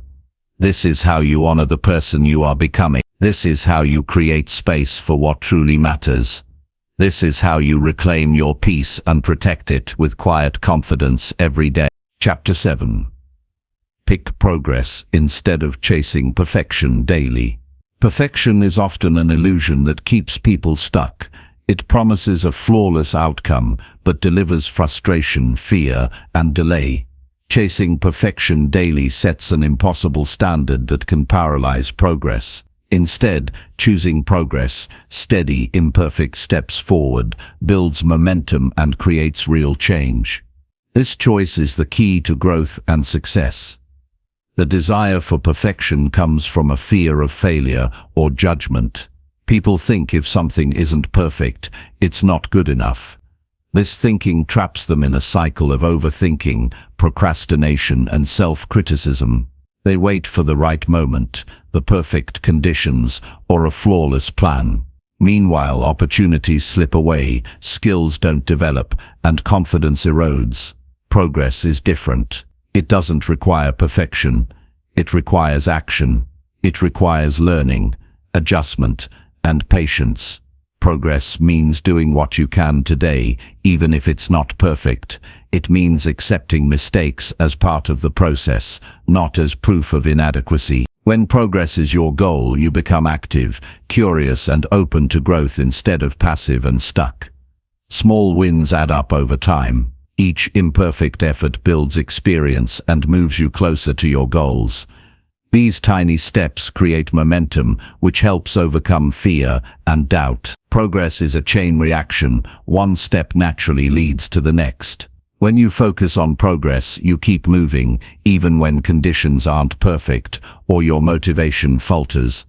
This is how you honor the person you are becoming. This is how you create space for what truly matters. This is how you reclaim your peace and protect it with quiet confidence every day. Chapter 7. Pick progress instead of chasing perfection daily. Perfection is often an illusion that keeps people stuck. It promises a flawless outcome, but delivers frustration, fear, and delay. Chasing perfection daily sets an impossible standard that can paralyze progress. Instead, choosing progress, steady, imperfect steps forward, builds momentum and creates real change. This choice is the key to growth and success. The desire for perfection comes from a fear of failure or judgment. People think if something isn't perfect, it's not good enough. This thinking traps them in a cycle of overthinking, procrastination, and self-criticism. They wait for the right moment, the perfect conditions, or a flawless plan. Meanwhile, opportunities slip away, skills don't develop, and confidence erodes. Progress is different. It doesn't require perfection. It requires action. It requires learning, adjustment, and patience. Progress means doing what you can today, even if it's not perfect. It means accepting mistakes as part of the process, not as proof of inadequacy. When progress is your goal, you become active, curious, and open to growth instead of passive and stuck. Small wins add up over time. Each imperfect effort builds experience and moves you closer to your goals. These tiny steps create momentum, which helps overcome fear and doubt. Progress is a chain reaction. One step naturally leads to the next. When you focus on progress, you keep moving, even when conditions aren't perfect or your motivation falters.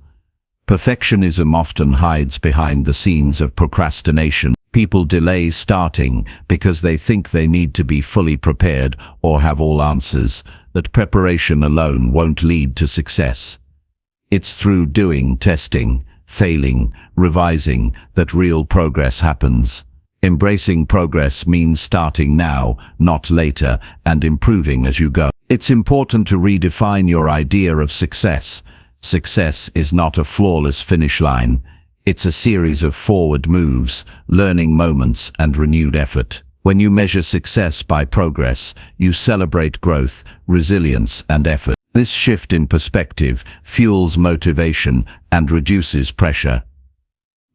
Perfectionism often hides behind the scenes of procrastination. People delay starting because they think they need to be fully prepared or have all answers. That preparation alone won't lead to success. It's through doing, testing, failing, revising that real progress happens. Embracing progress means starting now, not later, and improving as you go. It's important to redefine your idea of success. Success is not a flawless finish line. It's a series of forward moves, learning moments, and renewed effort. When you measure success by progress, you celebrate growth, resilience, and effort. This shift in perspective fuels motivation and reduces pressure.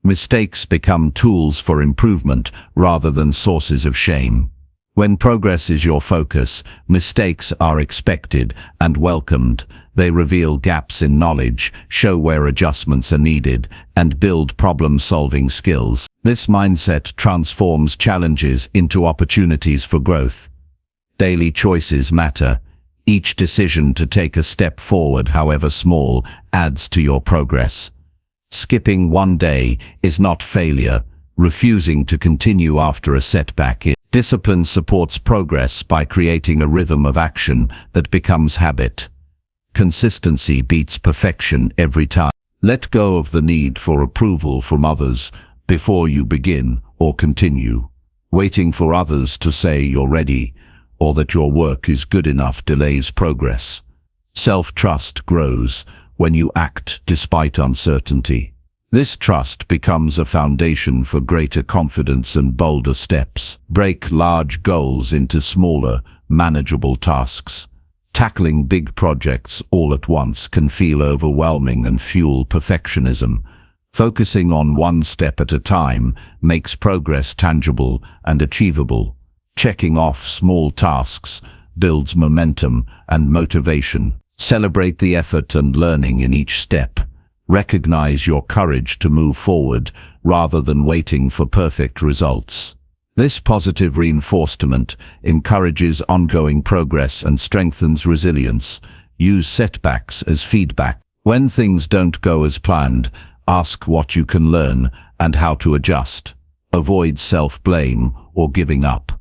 Mistakes become tools for improvement rather than sources of shame. When progress is your focus, mistakes are expected and welcomed. They reveal gaps in knowledge, show where adjustments are needed, and build problem-solving skills. This mindset transforms challenges into opportunities for growth. Daily choices matter. Each decision to take a step forward, however small, adds to your progress. Skipping one day is not failure. Refusing to continue after a setback is. Discipline supports progress by creating a rhythm of action that becomes habit. Consistency beats perfection every time. Let go of the need for approval from others before you begin or continue. Waiting for others to say you're ready or that your work is good enough delays progress. Self-trust grows when you act despite uncertainty. This trust becomes a foundation for greater confidence and bolder steps. Break large goals into smaller, manageable tasks. Tackling big projects all at once can feel overwhelming and fuel perfectionism. Focusing on one step at a time makes progress tangible and achievable. Checking off small tasks builds momentum and motivation. Celebrate the effort and learning in each step. Recognize your courage to move forward rather than waiting for perfect results. This positive reinforcement encourages ongoing progress and strengthens resilience. Use setbacks as feedback. When things don't go as planned, ask what you can learn and how to adjust. Avoid self-blame or giving up.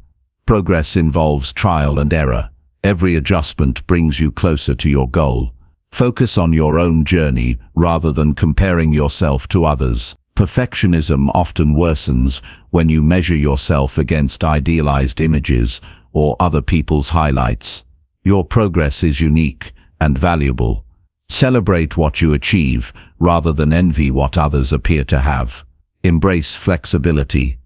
Progress involves trial and error. Every adjustment brings you closer to your goal. Focus on your own journey rather than comparing yourself to others. Perfectionism often worsens when you measure yourself against idealized images or other people's highlights. Your progress is unique and valuable. Celebrate what you achieve rather than envy what others appear to have. Embrace flexibility.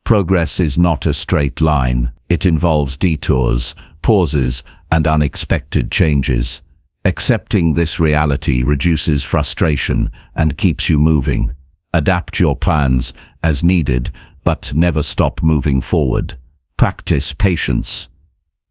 Progress is not a straight line. It involves detours, pauses, and unexpected changes. Accepting this reality reduces frustration and keeps you moving. Adapt your plans as needed, but never stop moving forward. Practice patience.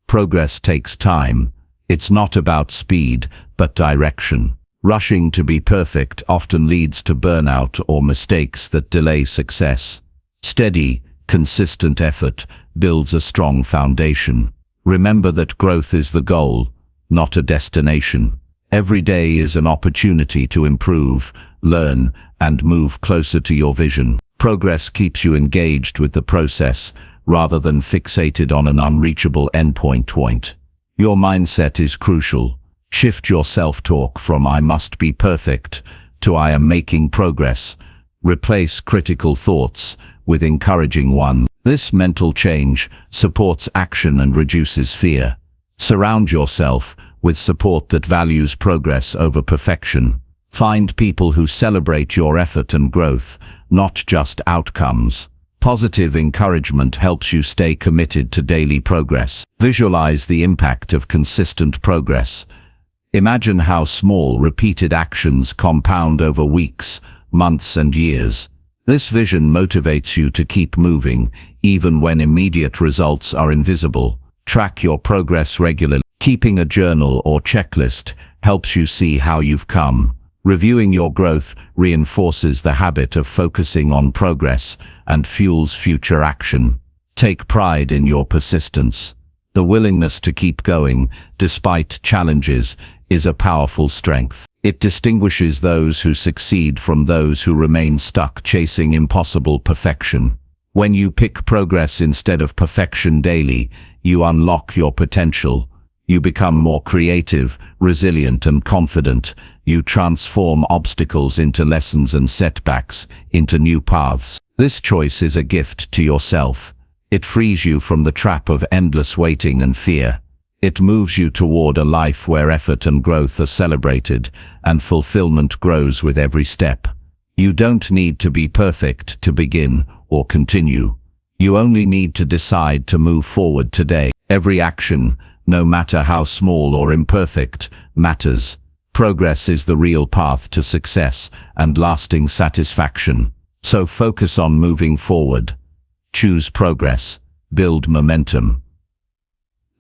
Progress takes time. It's not about speed, but direction. Rushing to be perfect often leads to burnout or mistakes that delay success. Steady, consistent effort builds a strong foundation. Remember that growth is the goal, not a destination. Every day is an opportunity to improve, learn, and move closer to your vision. Progress keeps you engaged with the process rather than fixated on an unreachable endpoint. Your mindset is crucial. Shift your self-talk from "I must be perfect" to "I am making progress." Replace critical thoughts with encouraging ones. This mental change supports action and reduces fear. Surround yourself with support that values progress over perfection. Find people who celebrate your effort and growth, not just outcomes. Positive encouragement helps you stay committed to daily progress. Visualize the impact of consistent progress. Imagine how small, repeated actions compound over weeks, months, and years. This vision motivates you to keep moving, even when immediate results are invisible. Track your progress regularly. Keeping a journal or checklist helps you see how you've come. Reviewing your growth reinforces the habit of focusing on progress and fuels future action. Take pride in your persistence. The willingness to keep going, despite challenges, is a powerful strength. It distinguishes those who succeed from those who remain stuck chasing impossible perfection. When you pick progress instead of perfection daily, you unlock your potential. You become more creative, resilient, and confident. You transform obstacles into lessons and setbacks into new paths. This choice is a gift to yourself. It frees you from the trap of endless waiting and fear. It moves you toward a life where effort and growth are celebrated and fulfillment grows with every step. You don't need to be perfect to begin or continue. You only need to decide to move forward today. Every action, no matter how small or imperfect, matters. Progress is the real path to success and lasting satisfaction. So focus on moving forward. Choose progress. Build momentum.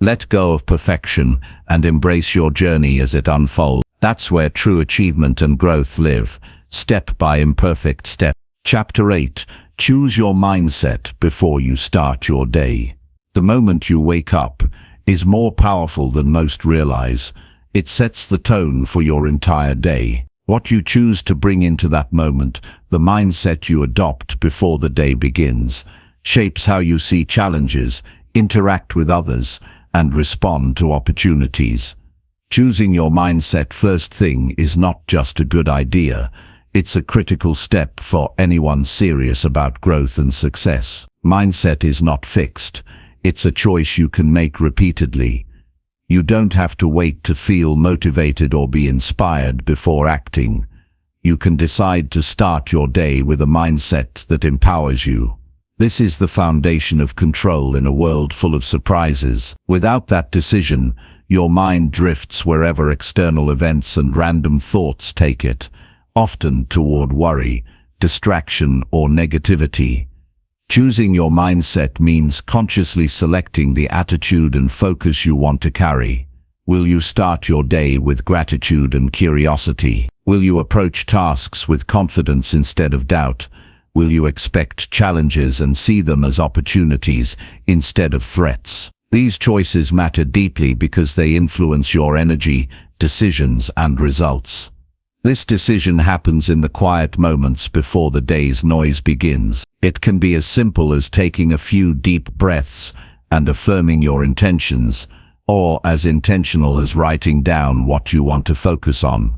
Let go of perfection and embrace your journey as it unfolds. That's where true achievement and growth live, step by imperfect step. Chapter 8. Choose your mindset before you start your day. The moment you wake up is more powerful than most realize. It sets the tone for your entire day. What you choose to bring into that moment, the mindset you adopt before the day begins, shapes how you see challenges, interact with others, and respond to opportunities. Choosing your mindset first thing is not just a good idea. It's a critical step for anyone serious about growth and success. Mindset is not fixed. It's a choice you can make repeatedly. You don't have to wait to feel motivated or be inspired before acting. You can decide to start your day with a mindset that empowers you. This is the foundation of control in a world full of surprises. Without that decision, your mind drifts wherever external events and random thoughts take it, often toward worry, distraction, or negativity. Choosing your mindset means consciously selecting the attitude and focus you want to carry. Will you start your day with gratitude and curiosity? Will you approach tasks with confidence instead of doubt? Will you expect challenges and see them as opportunities instead of threats? These choices matter deeply because they influence your energy, decisions, and results. This decision happens in the quiet moments before the day's noise begins. It can be as simple as taking a few deep breaths and affirming your intentions, or as intentional as writing down what you want to focus on.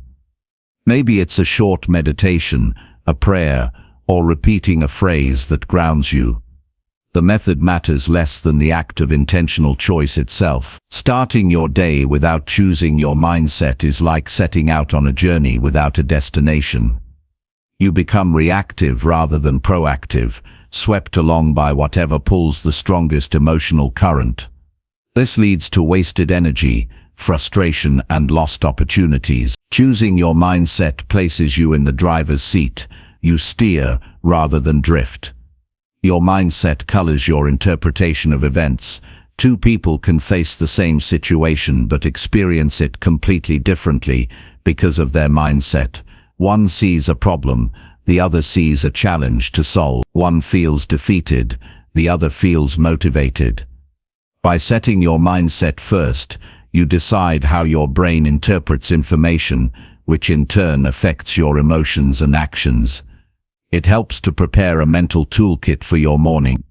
Maybe it's a short meditation, a prayer, or repeating a phrase that grounds you. The method matters less than the act of intentional choice itself. Starting your day without choosing your mindset is like setting out on a journey without a destination. You become reactive rather than proactive, swept along by whatever pulls the strongest emotional current. This leads to wasted energy, frustration, and lost opportunities. Choosing your mindset places you in the driver's seat. You steer rather than drift. Your mindset colors your interpretation of events. Two people can face the same situation but experience it completely differently because of their mindset. One sees a problem, the other sees a challenge to solve. One feels defeated, the other feels motivated. By setting your mindset first, you decide how your brain interprets information, which in turn affects your emotions and actions. It helps to prepare a mental toolkit for your morning.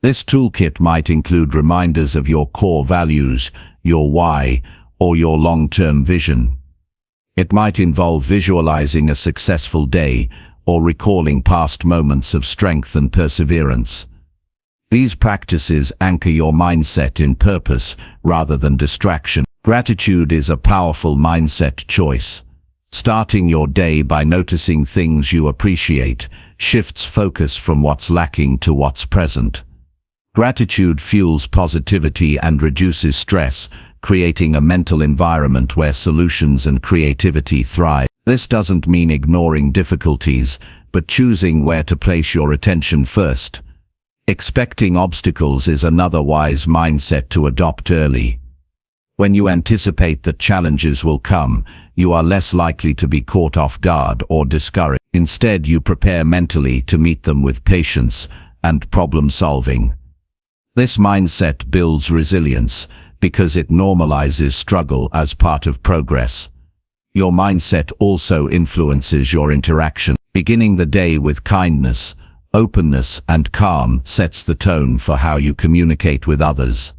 This toolkit might include reminders of your core values, your why, or your long-term vision. It might involve visualizing a successful day or recalling past moments of strength and perseverance. These practices anchor your mindset in purpose rather than distraction. Gratitude is a powerful mindset choice. Starting your day by noticing things you appreciate shifts focus from what's lacking to what's present. Gratitude fuels positivity and reduces stress, creating a mental environment where solutions and creativity thrive. This doesn't mean ignoring difficulties, but choosing where to place your attention first. Expecting obstacles is another wise mindset to adopt early. When you anticipate that challenges will come, you are less likely to be caught off guard or discouraged. Instead, you prepare mentally to meet them with patience and problem solving. This mindset builds resilience because it normalizes struggle as part of progress. Your mindset also influences your interaction. Beginning the day with kindness, openness, and calm sets the tone for how you communicate with others.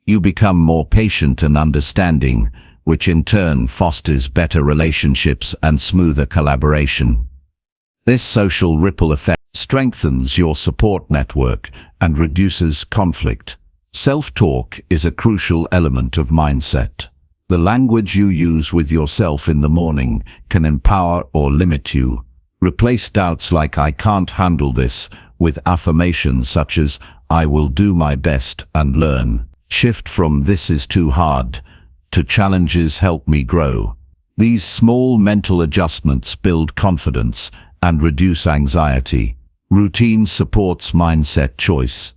You become more patient and understanding, which in turn fosters better relationships and smoother collaboration. This social ripple effect strengthens your support network and reduces conflict. Self-talk is a crucial element of mindset. The language you use with yourself in the morning can empower or limit you. Replace doubts like "I can't handle this" with affirmations such as "I will do my best and learn." Shift from "this is too hard" to "challenges help me grow." These small mental adjustments build confidence and reduce anxiety. Routine supports mindset choice.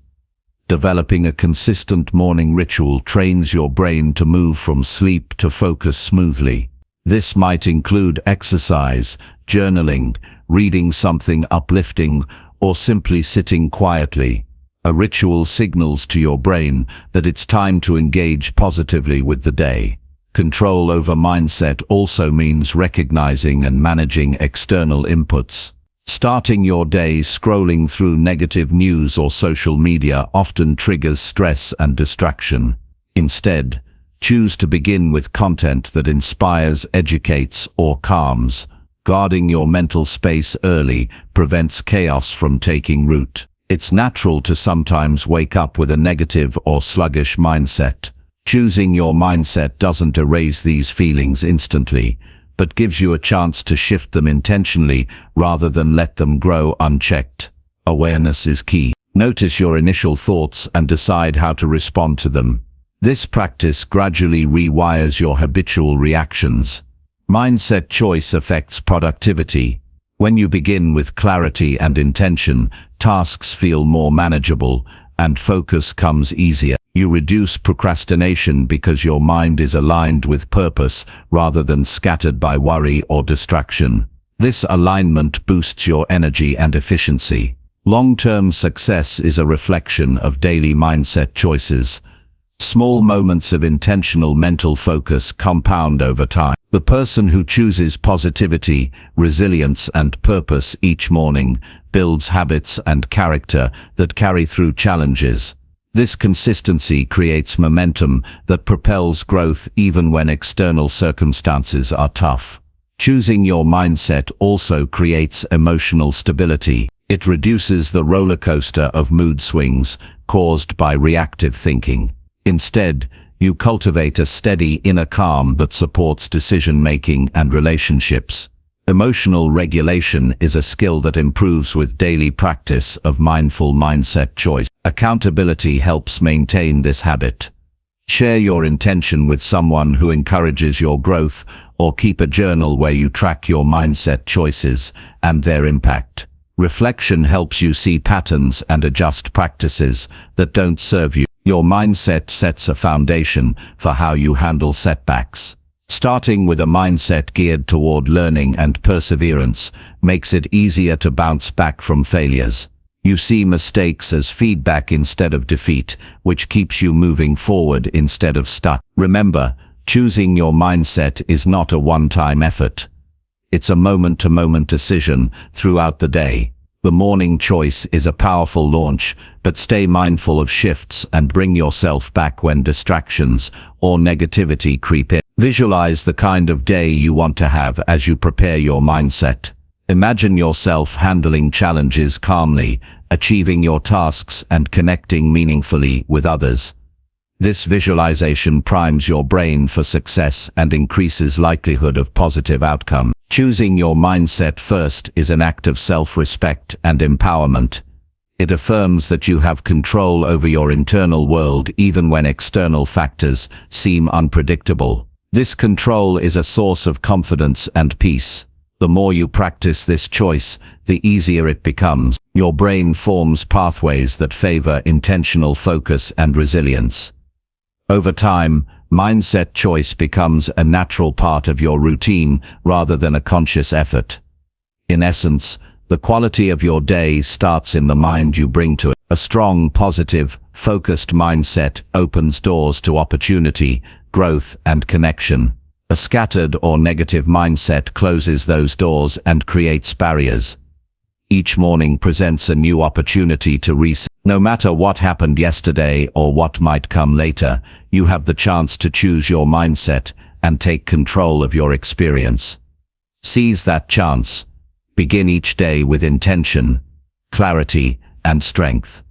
Developing a consistent morning ritual trains your brain to move from sleep to focus smoothly. This might include exercise, journaling, reading something uplifting, or simply sitting quietly. A ritual signals to your brain that it's time to engage positively with the day. Control over mindset also means recognizing and managing external inputs. Starting your day scrolling through negative news or social media often triggers stress and distraction. Instead, choose to begin with content that inspires, educates, or calms. Guarding your mental space early prevents chaos from taking root. It's natural to sometimes wake up with a negative or sluggish mindset. Choosing your mindset doesn't erase these feelings instantly, but gives you a chance to shift them intentionally rather than let them grow unchecked. Awareness is key. Notice your initial thoughts and decide how to respond to them. This practice gradually rewires your habitual reactions. Mindset choice affects productivity. When you begin with clarity and intention, tasks feel more manageable and focus comes easier. You reduce procrastination because your mind is aligned with purpose rather than scattered by worry or distraction. This alignment boosts your energy and efficiency. Long-term success is a reflection of daily mindset choices. Small moments of intentional mental focus compound over time. The person who chooses positivity, resilience, and purpose each morning builds habits and character that carry through challenges. This consistency creates momentum that propels growth even when external circumstances are tough. Choosing your mindset also creates emotional stability. It reduces the roller coaster of mood swings caused by reactive thinking. Instead, you cultivate a steady inner calm that supports decision-making and relationships. Emotional regulation is a skill that improves with daily practice of mindful mindset choice. Accountability helps maintain this habit. Share your intention with someone who encourages your growth, or keep a journal where you track your mindset choices and their impact. Reflection helps you see patterns and adjust practices that don't serve you. Your mindset sets a foundation for how you handle setbacks. Starting with a mindset geared toward learning and perseverance makes it easier to bounce back from failures. You see mistakes as feedback instead of defeat, which keeps you moving forward instead of stuck. Remember, choosing your mindset is not a one-time effort. It's a moment-to-moment decision throughout the day. The morning choice is a powerful launch, but stay mindful of shifts and bring yourself back when distractions or negativity creep in. Visualize the kind of day you want to have as you prepare your mindset. Imagine yourself handling challenges calmly, achieving your tasks and connecting meaningfully with others. This visualization primes your brain for success and increases likelihood of positive outcome. Choosing your mindset first is an act of self-respect and empowerment. It affirms that you have control over your internal world even when external factors seem unpredictable. This control is a source of confidence and peace. The more you practice this choice, the easier it becomes. Your brain forms pathways that favor intentional focus and resilience. Over time, mindset choice becomes a natural part of your routine rather than a conscious effort. In essence, the quality of your day starts in the mind you bring to it. A strong, positive, focused mindset opens doors to opportunity, growth, and connection. A scattered or negative mindset closes those doors and creates barriers. Each morning presents a new opportunity to reset. No matter what happened yesterday or what might come later, you have the chance to choose your mindset and take control of your experience. Seize that chance. Begin each day with intention, clarity, and strength.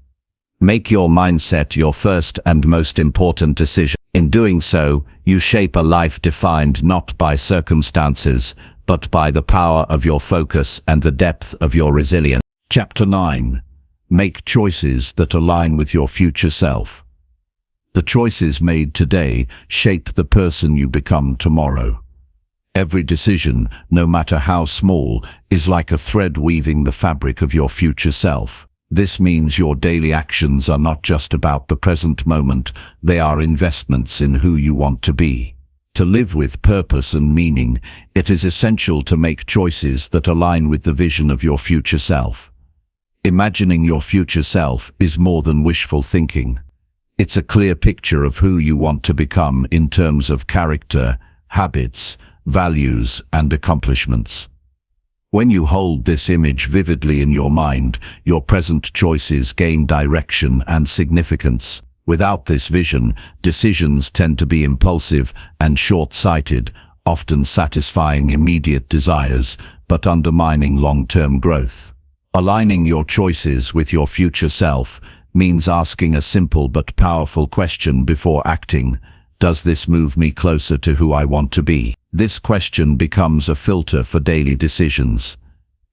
Make your mindset your first and most important decision. In doing so, you shape a life defined not by circumstances, but by the power of your focus and the depth of your resilience. Chapter 9. Make choices that align with your future self. The choices made today shape the person you become tomorrow. Every decision, no matter how small, is like a thread weaving the fabric of your future self. This means your daily actions are not just about the present moment, they are investments in who you want to be. To live with purpose and meaning, it is essential to make choices that align with the vision of your future self. Imagining your future self is more than wishful thinking. It's a clear picture of who you want to become in terms of character, habits, values, and accomplishments. When you hold this image vividly in your mind, your present choices gain direction and significance. Without this vision, decisions tend to be impulsive and short-sighted, often satisfying immediate desires, but undermining long-term growth. Aligning your choices with your future self means asking a simple but powerful question before acting. Does this move me closer to who I want to be? This question becomes a filter for daily decisions.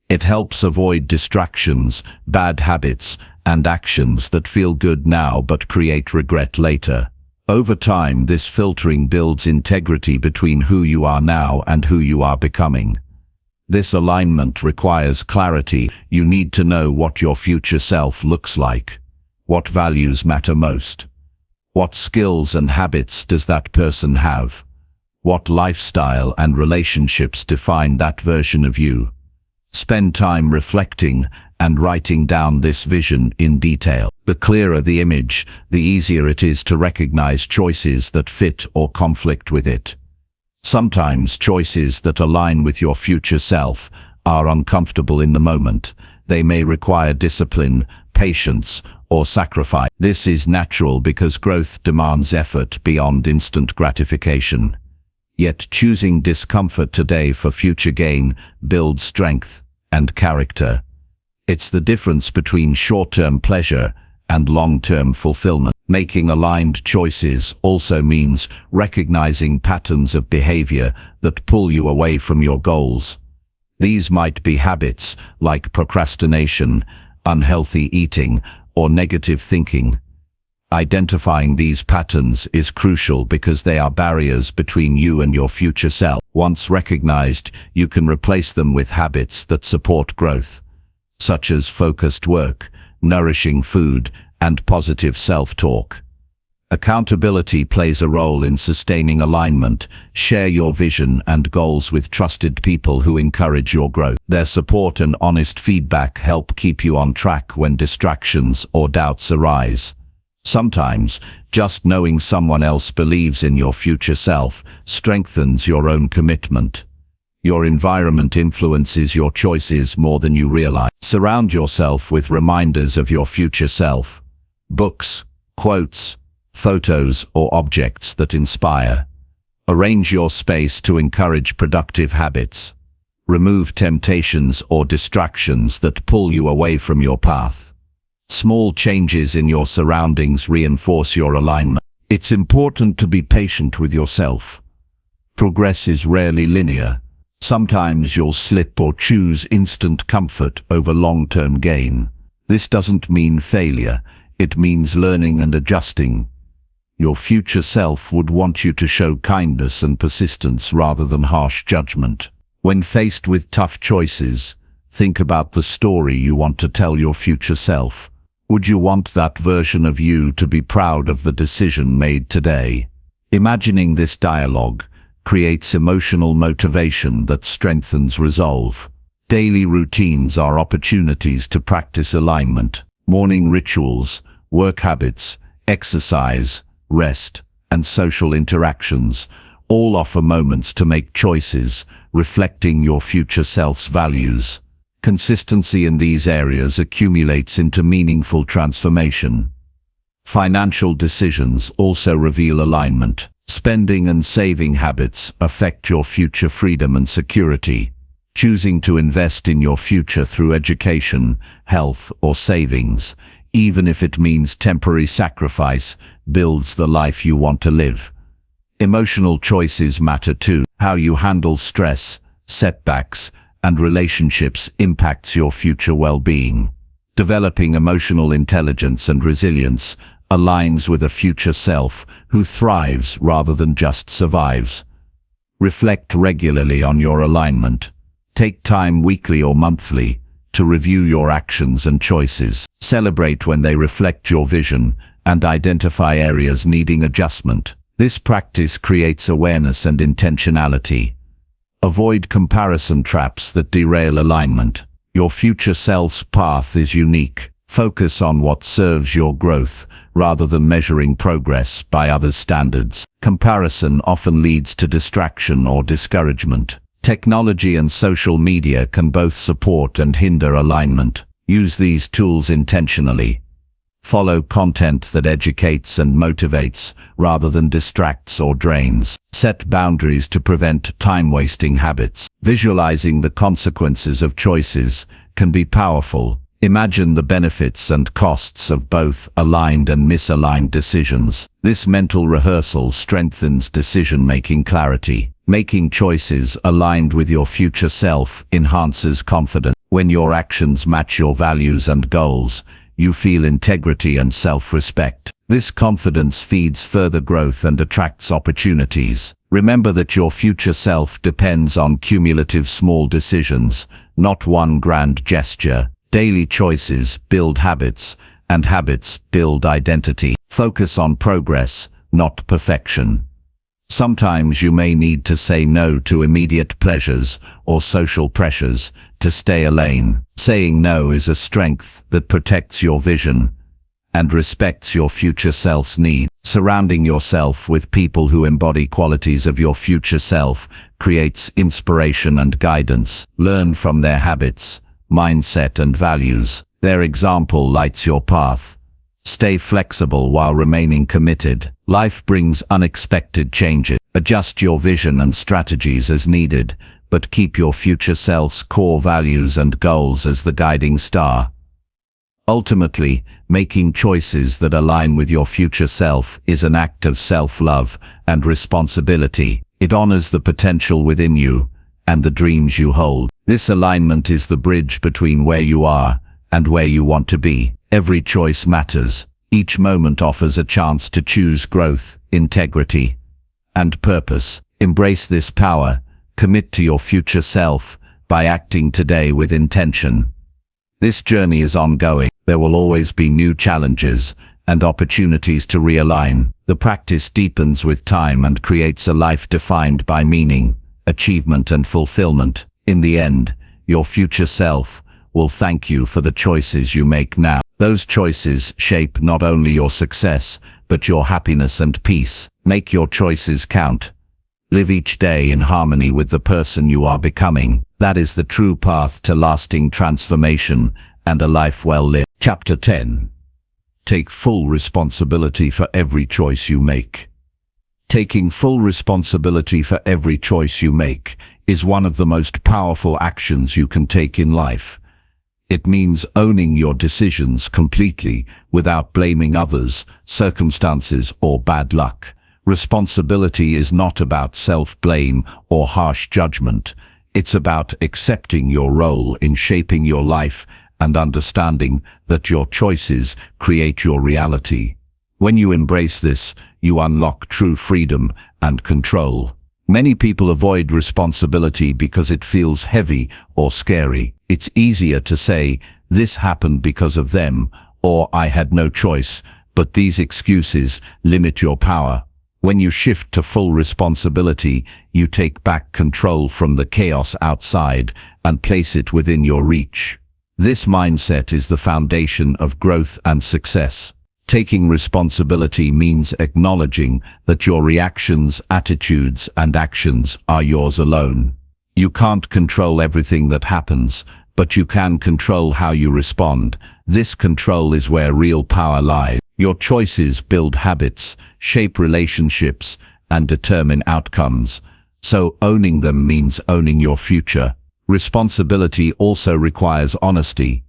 It helps avoid distractions, bad habits, and actions that feel good now but create regret later. Over time, this filtering builds integrity between who you are now and who you are becoming. This alignment requires clarity. You need to know what your future self looks like. What values matter most? What skills and habits does that person have? What lifestyle and relationships define that version of you? Spend time reflecting and writing down this vision in detail. The clearer the image, the easier it is to recognize choices that fit or conflict with it. Sometimes choices that align with your future self are uncomfortable in the moment. They may require discipline, patience, or sacrifice. This is natural because growth demands effort beyond instant gratification. Yet choosing discomfort today for future gain builds strength and character. It's the difference between short-term pleasure and long-term fulfillment. Making aligned choices also means recognizing patterns of behavior that pull you away from your goals. These might be habits like procrastination, unhealthy eating, or negative thinking. Identifying these patterns is crucial because they are barriers between you and your future self. Once recognized, you can replace them with habits that support growth, such as focused work, nourishing food, and positive self-talk. Accountability plays a role in sustaining alignment. Share your vision and goals with trusted people who encourage your growth. Their support and honest feedback help keep you on track when distractions or doubts arise. Sometimes, just knowing someone else believes in your future self strengthens your own commitment. Your environment influences your choices more than you realize. Surround yourself with reminders of your future self. Books, quotes, photos, or objects that inspire. Arrange your space to encourage productive habits. Remove temptations or distractions that pull you away from your path. Small changes in your surroundings reinforce your alignment. It's important to be patient with yourself. Progress is rarely linear. Sometimes you'll slip or choose instant comfort over long-term gain. This doesn't mean failure. It means learning and adjusting. Your future self would want you to show kindness and persistence rather than harsh judgment. When faced with tough choices, think about the story you want to tell your future self. Would you want that version of you to be proud of the decision made today? Imagining this dialogue creates emotional motivation that strengthens resolve. Daily routines are opportunities to practice alignment. Morning rituals, work habits, exercise, rest, and social interactions all offer moments to make choices reflecting your future self's values. Consistency in these areas accumulates into meaningful transformation. Financial decisions also reveal alignment. Spending and saving habits affect your future freedom and security. Choosing to invest in your future through education, health, or savings, even if it means temporary sacrifice, builds the life you want to live. Emotional choices matter too. How you handle stress, setbacks, and relationships impacts your future well-being. Developing emotional intelligence and resilience aligns with a future self who thrives rather than just survives. Reflect regularly on your alignment. Take time weekly or monthly to review your actions and choices. Celebrate when they reflect your vision and identify areas needing adjustment. This practice creates awareness and intentionality. Avoid comparison traps that derail alignment. Your future self's path is unique. Focus on what serves your growth, rather than measuring progress by others' standards. Comparison often leads to distraction or discouragement. Technology and social media can both support and hinder alignment. Use these tools intentionally. Follow content that educates and motivates, rather than distracts or drains. Set boundaries to prevent time-wasting habits. Visualizing the consequences of choices can be powerful. Imagine the benefits and costs of both aligned and misaligned decisions. This mental rehearsal strengthens decision-making clarity. Making choices aligned with your future self enhances confidence. When your actions match your values and goals, you feel integrity and self-respect. This confidence feeds further growth and attracts opportunities. Remember that your future self depends on cumulative small decisions, not one grand gesture. Daily choices build habits, and habits build identity. Focus on progress, not perfection. Sometimes you may need to say no to immediate pleasures or social pressures to stay aligned. Saying no is a strength that protects your vision and respects your future self's needs. Surrounding yourself with people who embody qualities of your future self creates inspiration and guidance. Learn from their habits, mindset and values. Their example lights your path. Stay flexible while remaining committed. Life brings unexpected changes. Adjust your vision and strategies as needed, but keep your future self's core values and goals as the guiding star. Ultimately, making choices that align with your future self is an act of self-love and responsibility. It honors the potential within you and the dreams you hold. This alignment is the bridge between where you are and where you want to be. Every choice matters. Each moment offers a chance to choose growth, integrity, and purpose. Embrace this power. Commit to your future self by acting today with intention. This journey is ongoing. There will always be new challenges and opportunities to realign. The practice deepens with time and creates a life defined by meaning, achievement, and fulfillment. In the end, your future self will thank you for the choices you make now. Those choices shape not only your success, but your happiness and peace. Make your choices count. Live each day in harmony with the person you are becoming. That is the true path to lasting transformation and a life well lived. Chapter 10. Take full responsibility for every choice you make. Taking full responsibility for every choice you make is one of the most powerful actions you can take in life. It means owning your decisions completely without blaming others, circumstances, or bad luck. Responsibility is not about self-blame or harsh judgment. It's about accepting your role in shaping your life and understanding that your choices create your reality. When you embrace this, you unlock true freedom and control. Many people avoid responsibility because it feels heavy or scary. It's easier to say, "This happened because of them," or "I had no choice," but these excuses limit your power. When you shift to full responsibility, you take back control from the chaos outside and place it within your reach. This mindset is the foundation of growth and success. Taking responsibility means acknowledging that your reactions, attitudes, and actions are yours alone. You can't control everything that happens, but you can control how you respond. This control is where real power lies. Your choices build habits, shape relationships, and determine outcomes. So owning them means owning your future. Responsibility also requires honesty.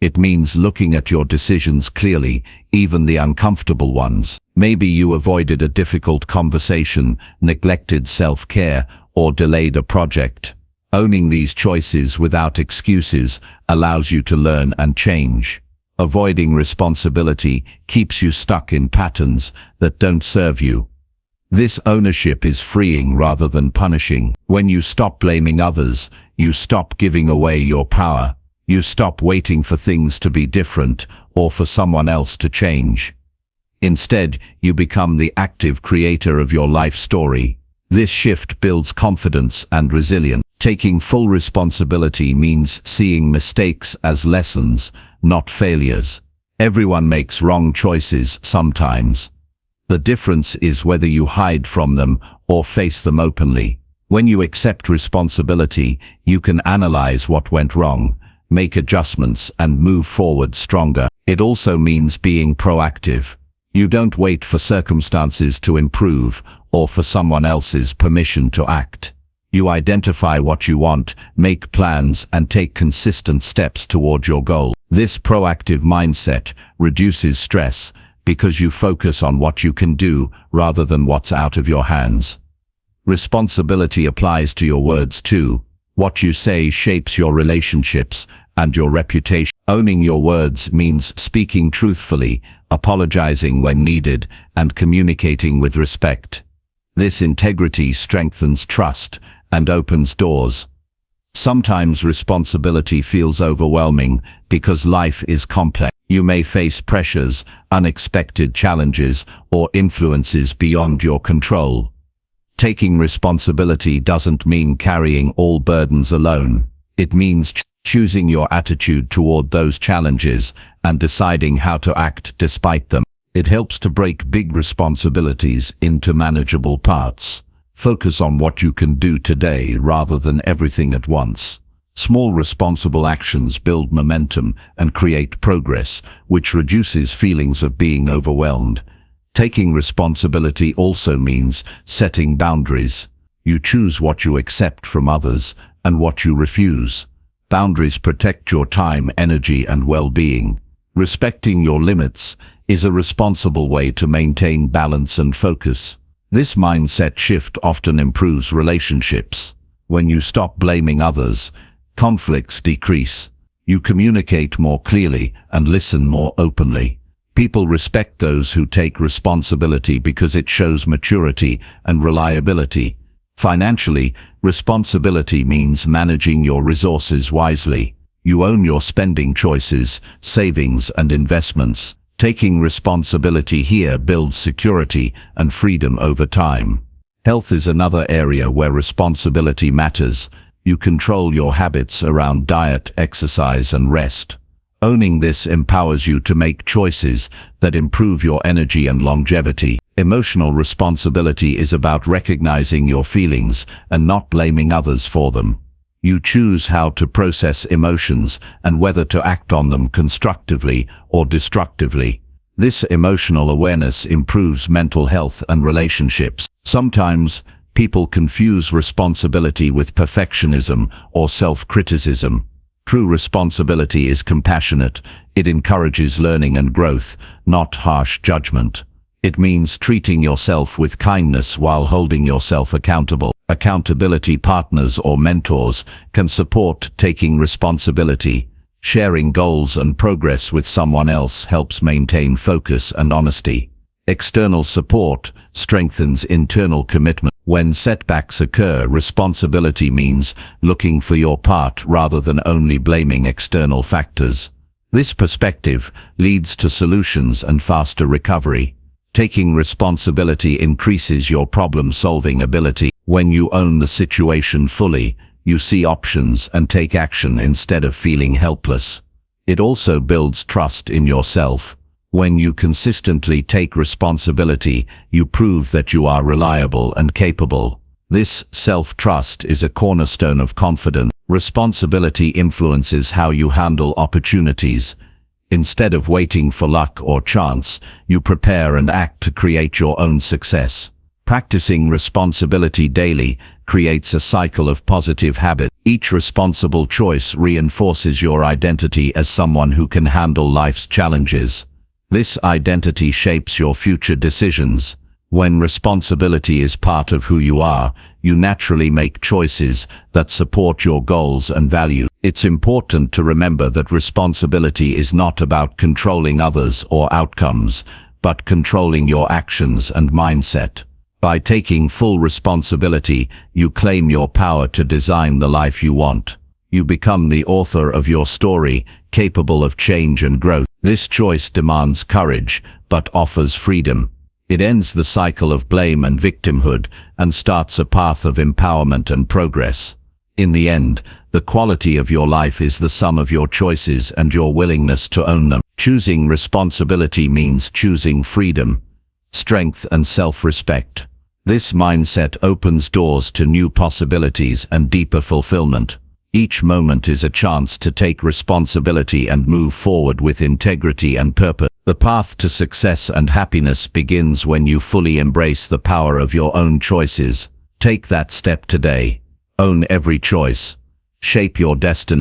It means looking at your decisions clearly, even the uncomfortable ones. Maybe you avoided a difficult conversation, neglected self-care, or delayed a project. Owning these choices without excuses allows you to learn and change. Avoiding responsibility keeps you stuck in patterns that don't serve you. This ownership is freeing rather than punishing. When you stop blaming others, you stop giving away your power. You stop waiting for things to be different or for someone else to change. Instead, you become the active creator of your life story. This shift builds confidence and resilience. Taking full responsibility means seeing mistakes as lessons, not failures. Everyone makes wrong choices sometimes. The difference is whether you hide from them or face them openly. When you accept responsibility, you can analyze what went wrong, make adjustments, and move forward stronger. It also means being proactive. You don't wait for circumstances to improve or for someone else's permission to act. You identify what you want, make plans, and take consistent steps toward your goal. This proactive mindset reduces stress because you focus on what you can do rather than what's out of your hands. Responsibility applies to your words too. What you say shapes your relationships and your reputation. Owning your words means speaking truthfully, apologizing when needed, and communicating with respect. This integrity strengthens trust and opens doors. Sometimes responsibility feels overwhelming because life is complex. You may face pressures, unexpected challenges, or influences beyond your control. Taking responsibility doesn't mean carrying all burdens alone. It means choosing your attitude toward those challenges and deciding how to act despite them. It helps to break big responsibilities into manageable parts. Focus on what you can do today rather than everything at once. Small responsible actions build momentum and create progress, which reduces feelings of being overwhelmed. Taking responsibility also means setting boundaries. You choose what you accept from others and what you refuse. Boundaries protect your time, energy, and well-being. Respecting your limits is a responsible way to maintain balance and focus. This mindset shift often improves relationships. When you stop blaming others, conflicts decrease. You communicate more clearly and listen more openly. People respect those who take responsibility because it shows maturity and reliability. Financially, responsibility means managing your resources wisely. You own your spending choices, savings, and investments. Taking responsibility here builds security and freedom over time. Health is another area where responsibility matters. You control your habits around diet, exercise, and rest. Owning this empowers you to make choices that improve your energy and longevity. Emotional responsibility is about recognizing your feelings and not blaming others for them. You choose how to process emotions and whether to act on them constructively or destructively. This emotional awareness improves mental health and relationships. Sometimes, people confuse responsibility with perfectionism or self-criticism. True responsibility is compassionate. It encourages learning and growth, not harsh judgment. It means treating yourself with kindness while holding yourself accountable. Accountability partners or mentors can support taking responsibility. Sharing goals and progress with someone else helps maintain focus and honesty. External support strengthens internal commitment. When setbacks occur, responsibility means looking for your part rather than only blaming external factors. This perspective leads to solutions and faster recovery. Taking responsibility increases your problem-solving ability. When you own the situation fully, you see options and take action instead of feeling helpless. It also builds trust in yourself. When you consistently take responsibility, you prove that you are reliable and capable. This self-trust is a cornerstone of confidence. Responsibility influences how you handle opportunities. Instead of waiting for luck or chance, you prepare and act to create your own success. Practicing responsibility daily creates a cycle of positive habits. Each responsible choice reinforces your identity as someone who can handle life's challenges. This identity shapes your future decisions. When responsibility is part of who you are, you naturally make choices that support your goals and values. It's important to remember that responsibility is not about controlling others or outcomes, but controlling your actions and mindset. By taking full responsibility, you claim your power to design the life you want. You become the author of your story, capable of change and growth. This choice demands courage, but offers freedom. It ends the cycle of blame and victimhood and starts a path of empowerment and progress. In the end, the quality of your life is the sum of your choices and your willingness to own them. Choosing responsibility means choosing freedom, strength, and self-respect. This mindset opens doors to new possibilities and deeper fulfillment. Each moment is a chance to take responsibility and move forward with integrity and purpose. The path to success and happiness begins when you fully embrace the power of your own choices. Take that step today. Own every choice. Shape your destiny.